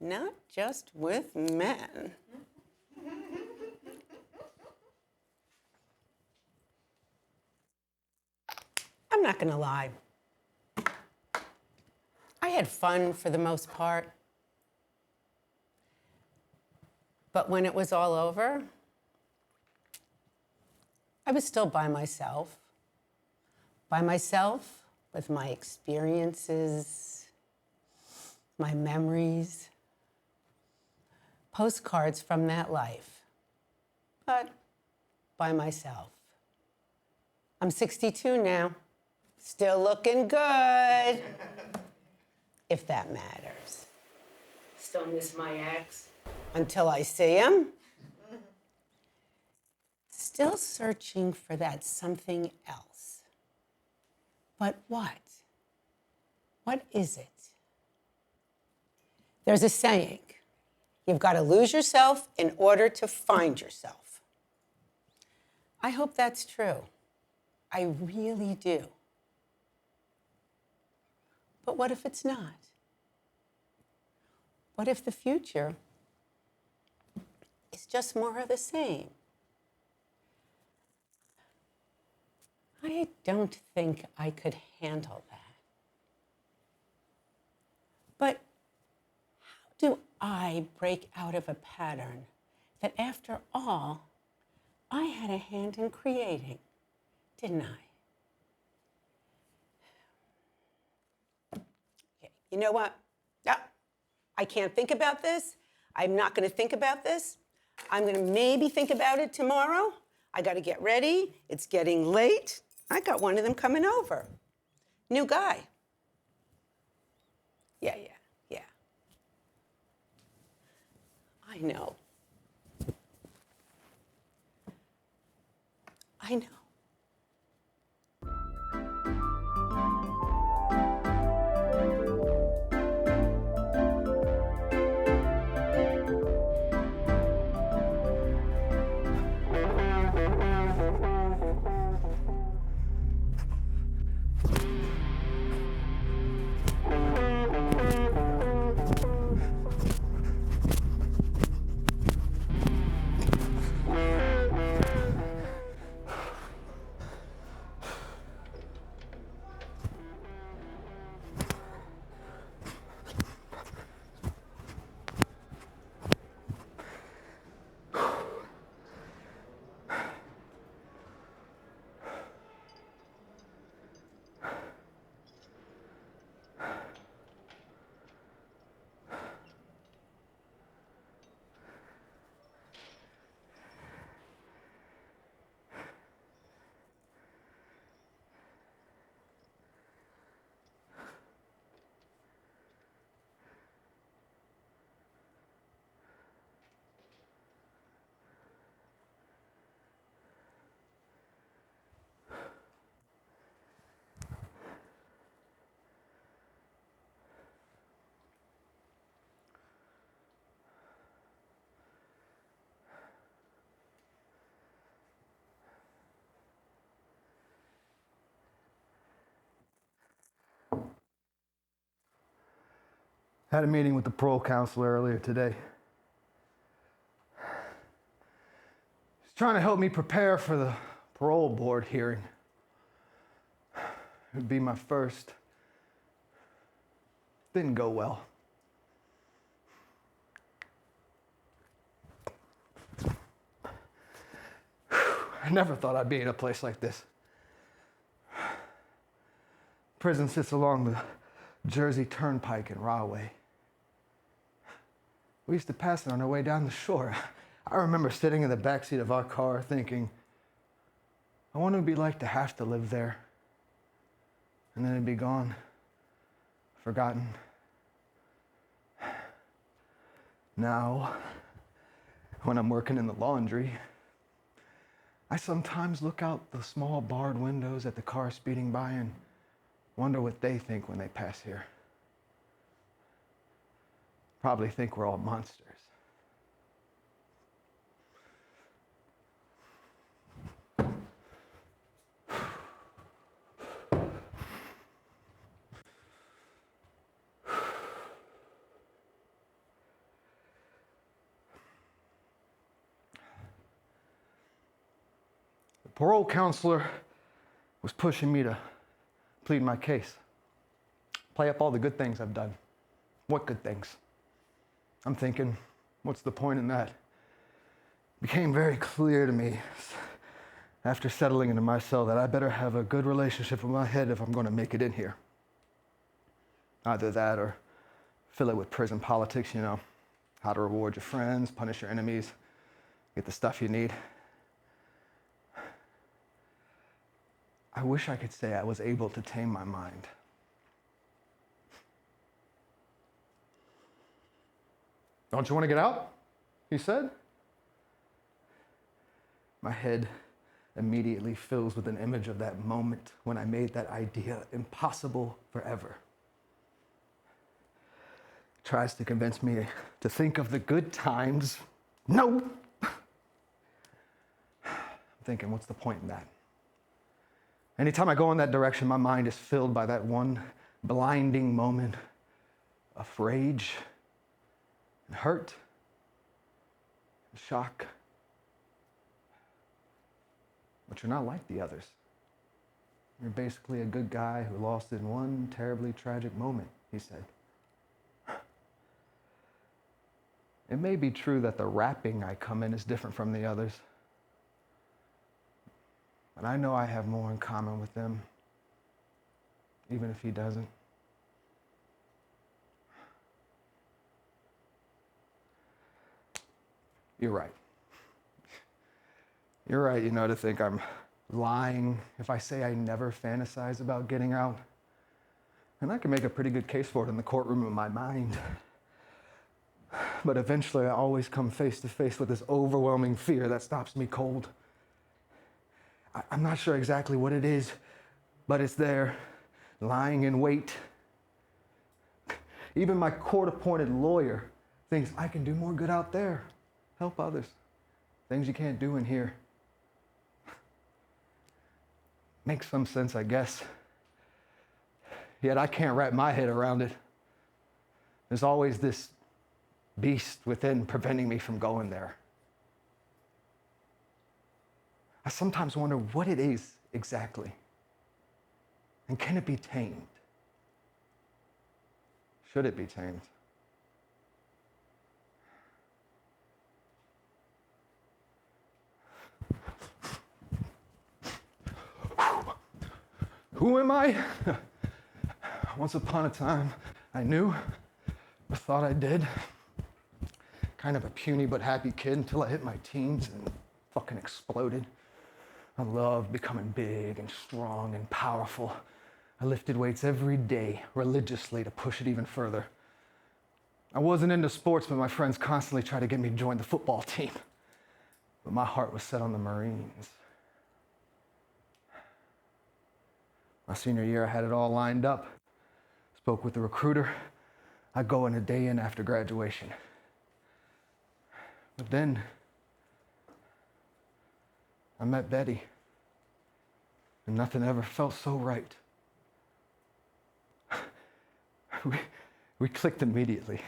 Speaker 5: not just with men. I'm not gonna lie. I had fun for the most part. But when it was all over, I was still by myself with my experiences, my memories, postcards from that life, but by myself. I'm 62 now, still looking good, if that matters. Still miss my ex until I see him. Still searching for that something else. But what? What is it? There's a saying, you've got to lose yourself in order to find yourself. I hope that's true. I really do. But what if it's not? What if the future is just more of the same? I don't think I could handle that. But how do I break out of a pattern that, after all, I had a hand in creating, didn't I? Okay, you know what? No, I can't think about this. I'm not going to think about this. I'm going to maybe think about it tomorrow. I got to get ready. It's getting late. I got one of them coming over. New guy. Yeah. I know.
Speaker 6: Had a meeting with the parole counselor earlier today. He's trying to help me prepare for the parole board hearing. It would be my first. Didn't go well. I never thought I'd be in a place like this. Prison sits along the Jersey Turnpike in Rahway. We used to pass it on our way down the shore. I remember sitting in the backseat of our car thinking, I want it to be like to have to live there. And then it'd be gone, forgotten. Now, when I'm working in the laundry, I sometimes look out the small barred windows at the cars speeding by and wonder what they think when they pass here. Probably think we're all monsters. The parole counselor was pushing me to plead my case. Play up all the good things I've done. What good things? I'm thinking, what's the point in that? It became very clear to me after settling into my cell that I better have a good relationship with my head if I'm going to make it in here. Either that or fill it with prison politics, you know, how to reward your friends, punish your enemies, get the stuff you need. I wish I could say I was able to tame my mind. Don't you want to get out? He said. My head immediately fills with an image of that moment when I made that idea impossible forever. Tries to convince me to think of the good times. No! I'm thinking, what's the point in that? Anytime I go in that direction, my mind is filled by that one blinding moment of rage and hurt and shock. But you're not like the others. You're basically a good guy who lost in one terribly tragic moment, he said. It may be true that the wrapping I come in is different from the others. But I know I have more in common with them, even if he doesn't. You're right. You're right, you know, to think I'm lying if I say I never fantasize about getting out. And I can make a pretty good case for it in the courtroom of my mind. But eventually I always come face to face with this overwhelming fear that stops me cold. I'm not sure exactly what it is, but it's there, lying in wait. Even my court-appointed lawyer thinks I can do more good out there, help others, things you can't do in here. Makes some sense, I guess. Yet I can't wrap my head around it. There's always this beast within preventing me from going there. I sometimes wonder what it is exactly. And can it be tamed? Should it be tamed? Who am I? Once upon a time, I knew, or thought I did. Kind of a puny but happy kid until I hit my teens and fucking exploded. I loved becoming big and strong and powerful. I lifted weights every day, religiously, to push it even further. I wasn't into sports, but my friends constantly tried to get me to join the football team. But my heart was set on the Marines. My senior year, I had it all lined up. Spoke with the recruiter. I'd go in a day in after graduation. But then, I met Betty, and nothing ever felt so right. We clicked immediately.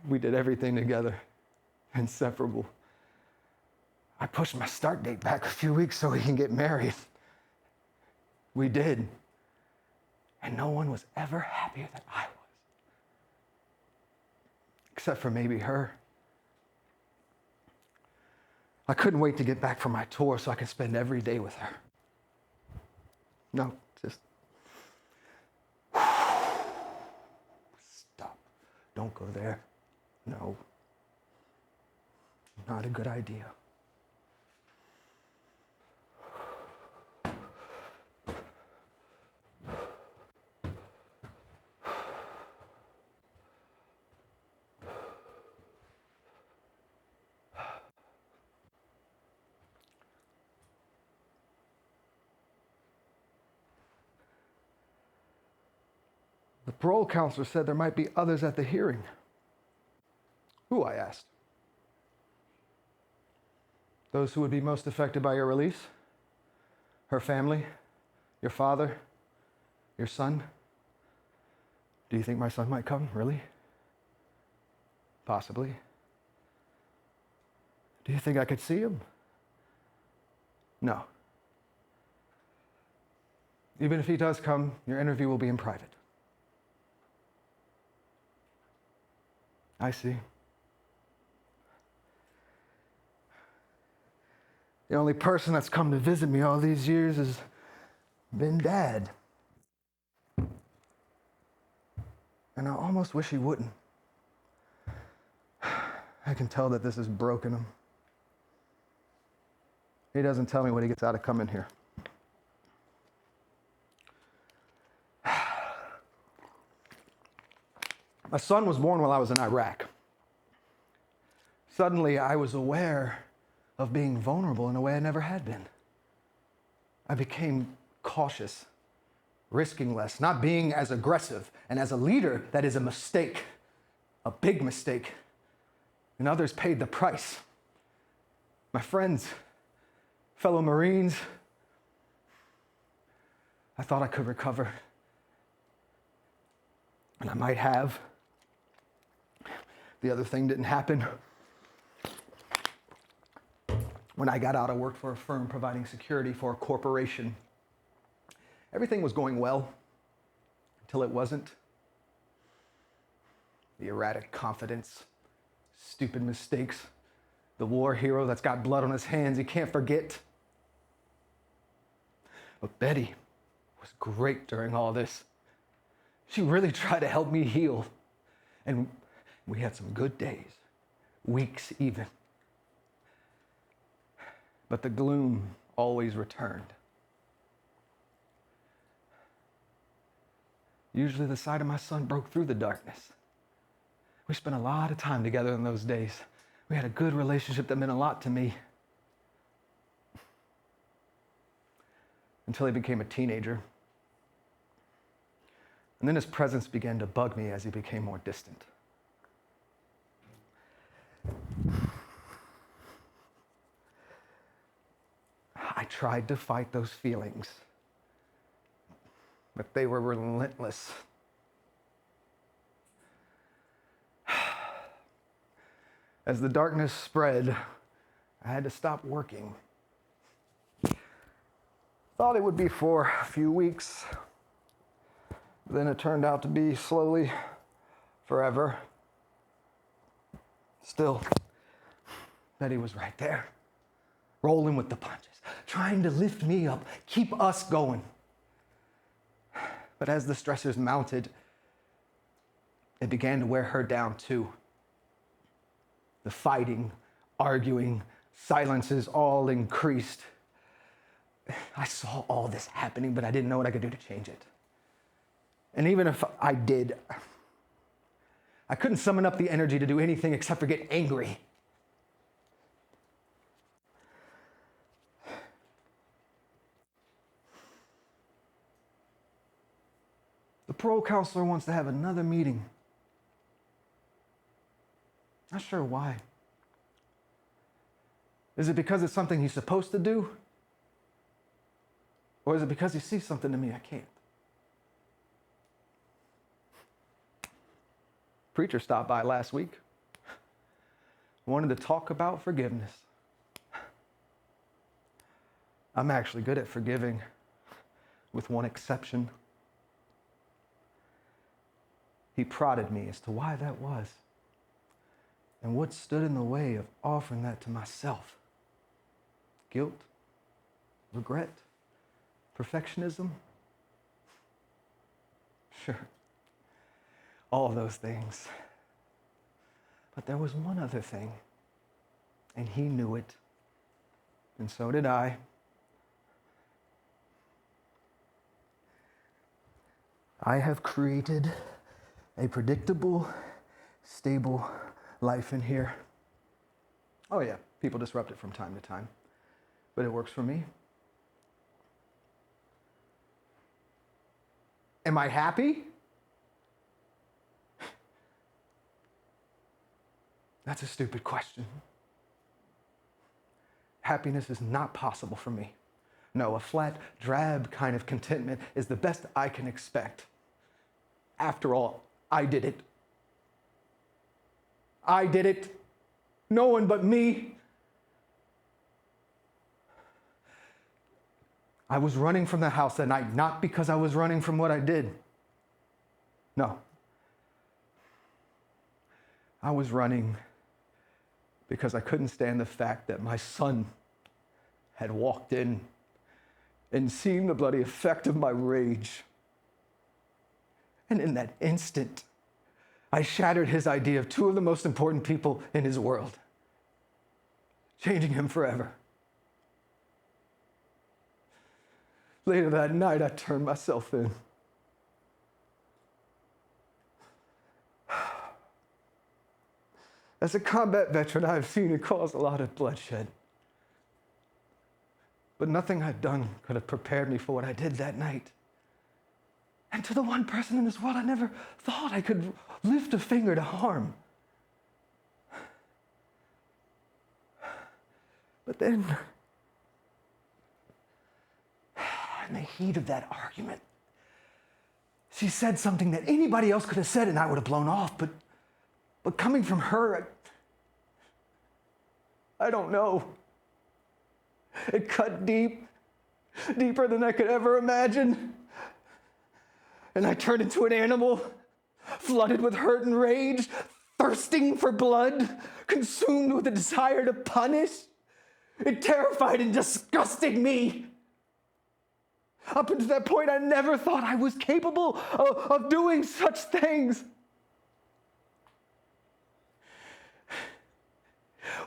Speaker 6: We did everything together, inseparable. I pushed my start date back a few weeks so we can get married. We did. And no one was ever happier than I was. Except for maybe her. I couldn't wait to get back from my tour so I could spend every day with her. No, just stop. Don't go there. No. Not a good idea. The parole counselor said there might be others at the hearing. Who, I asked? Those who would be most affected by your release? Her family? Your father? Your son? Do you think my son might come? Really? Possibly. Do you think I could see him? No. Even if he does come, your interview will be in private. I see. The only person that's come to visit me all these years has been Dad. And I almost wish he wouldn't. I can tell that this has broken him. He doesn't tell me what he gets out of coming here. My son was born while I was in Iraq. Suddenly, I was aware of being vulnerable in a way I never had been. I became cautious, risking less, not being as aggressive. And as a leader, that is a mistake, a big mistake. And others paid the price. My friends, fellow Marines, I thought I could recover. And I might have. The other thing didn't happen. When I got out, I worked for a firm providing security for a corporation. Everything was going well until it wasn't. The erratic confidence, stupid mistakes, the war hero that's got blood on his hands he can't forget. But Betty was great during all this. She really tried to help me heal. And we had some good days, weeks even. But the gloom always returned. Usually the sight of my son broke through the darkness. We spent a lot of time together in those days. We had a good relationship that meant a lot to me. Until he became a teenager. And then his presence began to bug me as he became more distant. I tried to fight those feelings, but they were relentless. As the darkness spread, I had to stop working. Thought it would be for a few weeks. Then it turned out to be slowly forever. Still, Betty was right there, rolling with the punches, trying to lift me up, keep us going. But as the stressors mounted, it began to wear her down too. The fighting, arguing, silences all increased. I saw all this happening, but I didn't know what I could do to change it. And even if I did, I couldn't summon up the energy to do anything except for get angry. The parole counselor wants to have another meeting. Not sure why. Is it because it's something he's supposed to do? Or is it because he sees something in me I can't? preacher stopped by last week. Wanted to talk about forgiveness. I'm actually good at forgiving, with one exception. He prodded me as to why that was and what stood in the way of offering that to myself. Guilt, regret, perfectionism. Sure, all of those things. But there was one other thing, and he knew it, and so did I. I have created a predictable, stable life in here. Oh yeah, people disrupt it from time to time, but it works for me. Am I happy? That's a stupid question. Happiness is not possible for me. No, a flat, drab kind of contentment is the best I can expect. After all, I did it. I did it. No one but me. I was running from the house that night, not because I was running from what I did. No. I was running because I couldn't stand the fact that my son had walked in and seen the bloody effect of my rage. And in that instant, I shattered his idea of two of the most important people in his world, changing him forever. Later that night, I turned myself in. As a combat veteran, I have seen it cause a lot of bloodshed. But nothing I'd done could have prepared me for what I did that night. And to the one person in this world I never thought I could lift a finger to harm. But then, in the heat of that argument, she said something that anybody else could have said and I would have blown off, but coming from her, I don't know. It cut deep, deeper than I could ever imagine. And I turned into an animal, flooded with hurt and rage, thirsting for blood, consumed with a desire to punish. It terrified and disgusted me. Up until that point, I never thought I was capable of doing such things.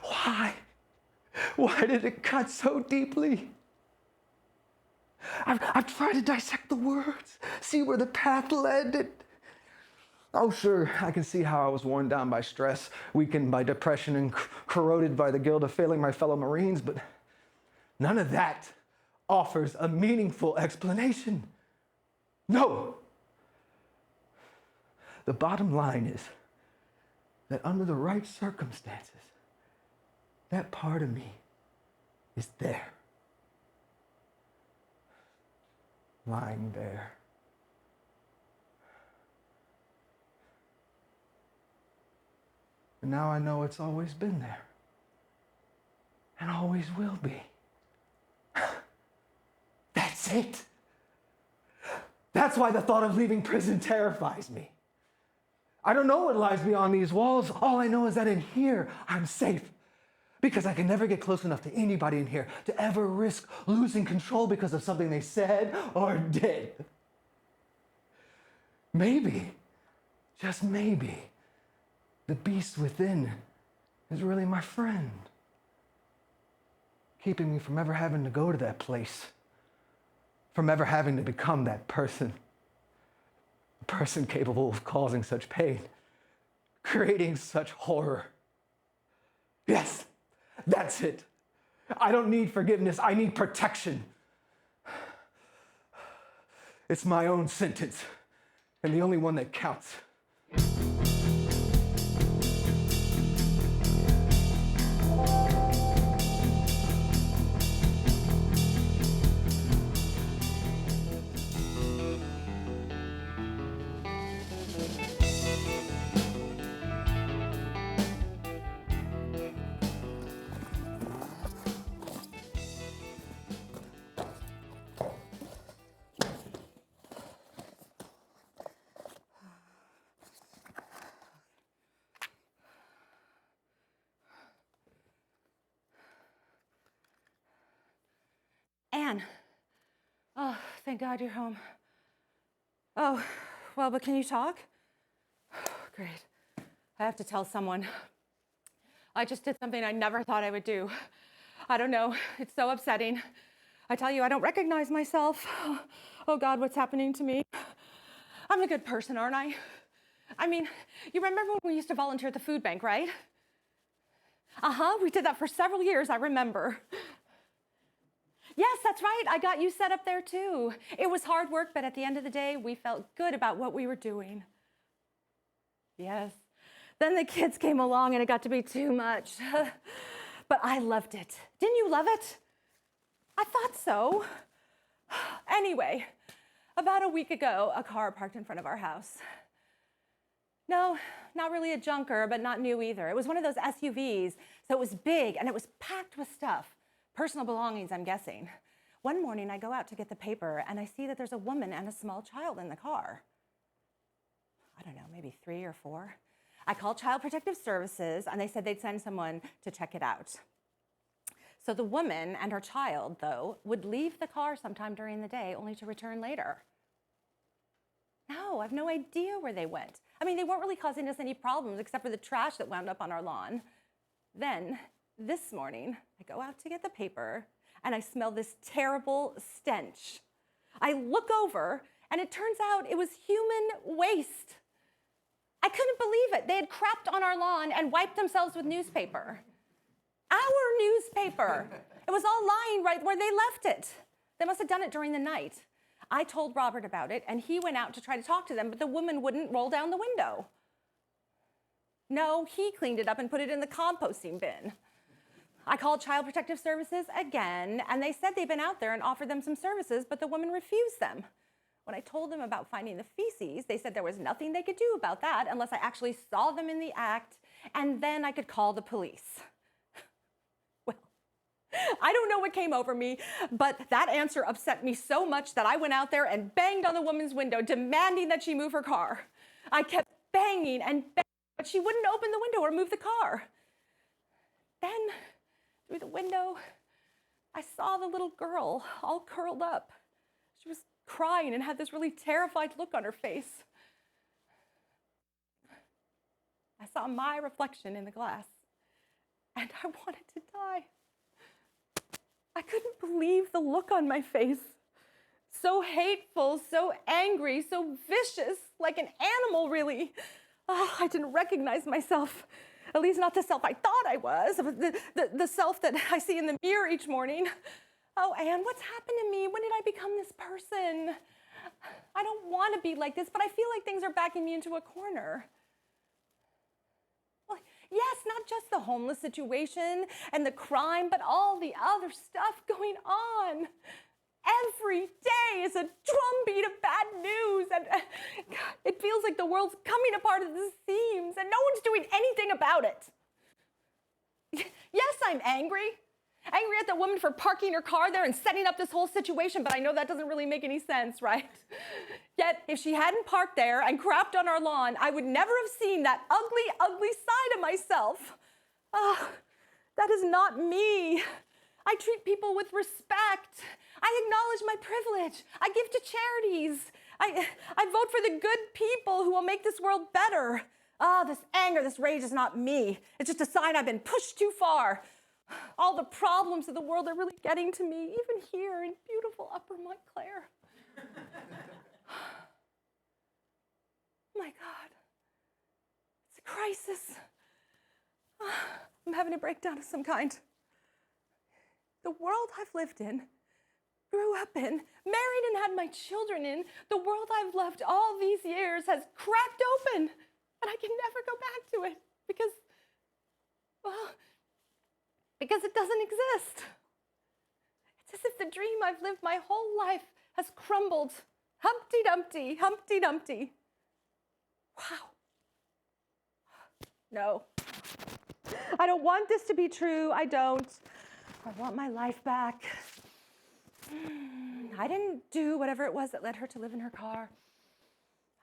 Speaker 6: Why? Why did it cut so deeply? I've tried to dissect the words, see where the path led. Oh, sure, I can see how I was worn down by stress, weakened by depression, and corroded by the guilt of failing my fellow Marines, but none of that offers a meaningful explanation. No. The bottom line is that under the right circumstances, that part of me is there. Lying there. And now I know it's always been there. And always will be. That's it. That's why the thought of leaving prison terrifies me. I don't know what lies beyond these walls. All I know is that in here, I'm safe. Because I can never get close enough to anybody in here to ever risk losing control because of something they said or did. Maybe, just maybe, the beast within is really my friend, keeping me from ever having to go to that place, from ever having to become that person, a person capable of causing such pain, creating such horror. Yes. That's it. I don't need forgiveness. I need protection. It's my own sentence, and the only one that counts.
Speaker 3: Anne. Oh, thank God you're home. Oh, well, but can you talk? Great. I have to tell someone. I just did something I never thought I would do. I don't know. It's so upsetting. I tell you, I don't recognize myself. Oh God, what's happening to me? I'm a good person, aren't I? I mean, you remember when we used to volunteer at the food bank, right? We did that for several years, I remember. Yes, that's right. I got you set up there too. It was hard work, but at the end of the day, we felt good about what we were doing. Yes. Then the kids came along and it got to be too much. But I loved it. Didn't you love it? I thought so. Anyway, about a week ago, a car parked in front of our house. No, not really a junker, but not new either. It was one of those SUVs, so it was big and it was packed with stuff. Personal belongings, I'm guessing. One morning, I go out to get the paper and I see that there's a woman and a small child in the car. I don't know, maybe 3 or 4. I called Child Protective Services and they said they'd send someone to check it out. So the woman and her child, though, would leave the car sometime during the day only to return later. No, I have no idea where they went. I mean, they weren't really causing us any problems except for the trash that wound up on our lawn. Then, this morning, I go out to get the paper and I smell this terrible stench. I look over and it turns out it was human waste. I couldn't believe it. They had crapped on our lawn and wiped themselves with newspaper. Our newspaper. It was all lying right where they left it. They must have done it during the night. I told Robert about it, and he went out to try to talk to them, but the woman wouldn't roll down the window. No, he cleaned it up and put it in the composting bin. I called Child Protective Services again, and they said they'd been out there and offered them some services, but the woman refused them. When I told them about finding the feces, they said there was nothing they could do about that unless I actually saw them in the act, and then I could call the police. I don't know what came over me, but that answer upset me so much that I went out there and banged on the woman's window, demanding that she move her car. I kept banging and banging, but she wouldn't open the window or move the car. Then, through the window, I saw the little girl all curled up. She was crying and had this really terrified look on her face. I saw my reflection in the glass, and I wanted to die. I couldn't believe the look on my face. So hateful, so angry, so vicious, like an animal, really. Oh, I didn't recognize myself, at least not the self I thought I was, the self that I see in the mirror each morning. Oh, Anne, what's happened to me? When did I become this person? I don't want to be like this, but I feel like things are backing me into a corner. Yes, not just the homeless situation and the crime, but all the other stuff going on. Every day is a drumbeat of bad news, and God, it feels like the world's coming apart at the seams, and no one's doing anything about it. Yes, I'm angry. Angry at the woman for parking her car there and setting up this whole situation, but I know that doesn't really make any sense, right? Yet, if she hadn't parked there and crapped on our lawn, I would never have seen that ugly, ugly side of myself. Oh, that is not me. I treat people with respect. I acknowledge my privilege. I give to charities. I vote for the good people who will make this world better. This anger, this rage is not me. It's just a sign I've been pushed too far. All the problems of the world are really getting to me, even here in beautiful Upper Montclair. My God, it's a crisis. I'm having a breakdown of some kind. The world I've lived in, grew up in, married and had my children in, the world I've loved all these years has cracked open, and I can never go back to it because it doesn't exist. It's as if the dream I've lived my whole life has crumbled. Humpty Dumpty, Humpty Dumpty. Wow. No. I don't want this to be true. I don't. I want my life back. I didn't do whatever it was that led her to live in her car.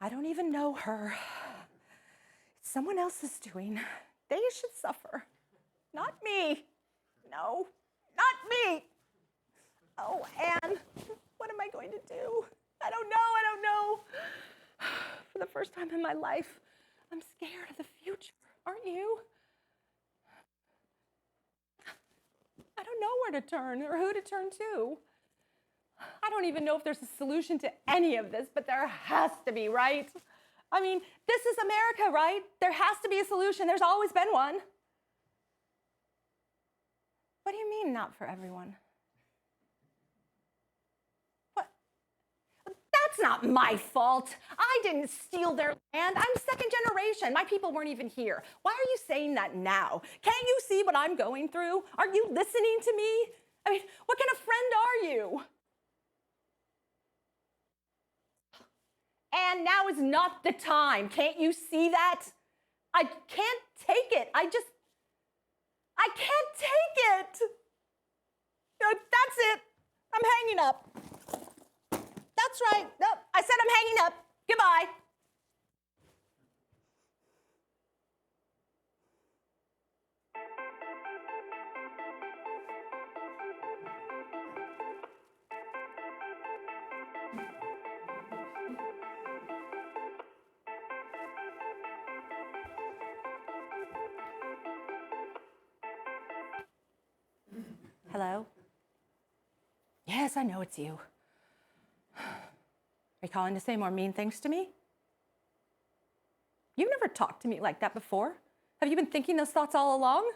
Speaker 3: I don't even know her. It's someone else's doing. They should suffer. Not me. No, not me.
Speaker 2: Oh, Anne, what am I going to do? I don't know. For the first time in my life, I'm scared of the future. Aren't you? I don't know where to turn or who to turn to. I don't even know if there's a solution to any of this, but there has to be, right? I mean, this is America, right? There has to be a solution. There's always been one. What do you mean, not for everyone? What? That's not my fault. I didn't steal their land. I'm second generation. My people weren't even here. Why are you saying that now? Can't you see what I'm going through? Aren't you listening to me? I mean, what kind of friend are you? And now is not the time. Can't you see that? I can't take it. I can't take it. That's it. I'm hanging up. That's right. No, I said I'm hanging up. Goodbye. Hello? Yes, I know it's you. Are you calling to say more mean things to me? You've never talked to me like that before. Have you been thinking those thoughts all along?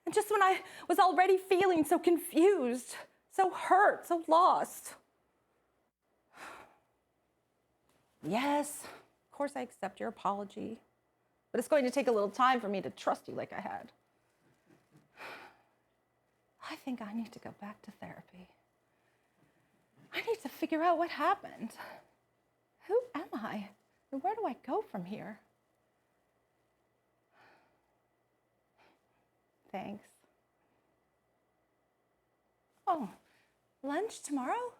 Speaker 2: And just when I was already feeling so confused, so hurt, so lost. Yes, of course I accept your apology, but it's going to take a little time for me to trust you like I had. I think I need to go back to therapy. I need to figure out what happened. Who am I? And where do I go from here? Thanks. Oh, lunch tomorrow?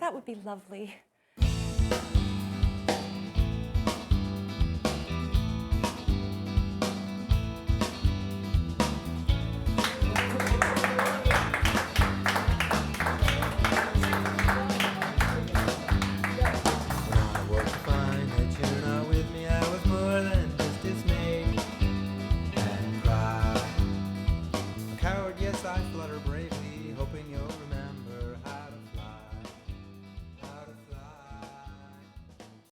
Speaker 2: That would be lovely.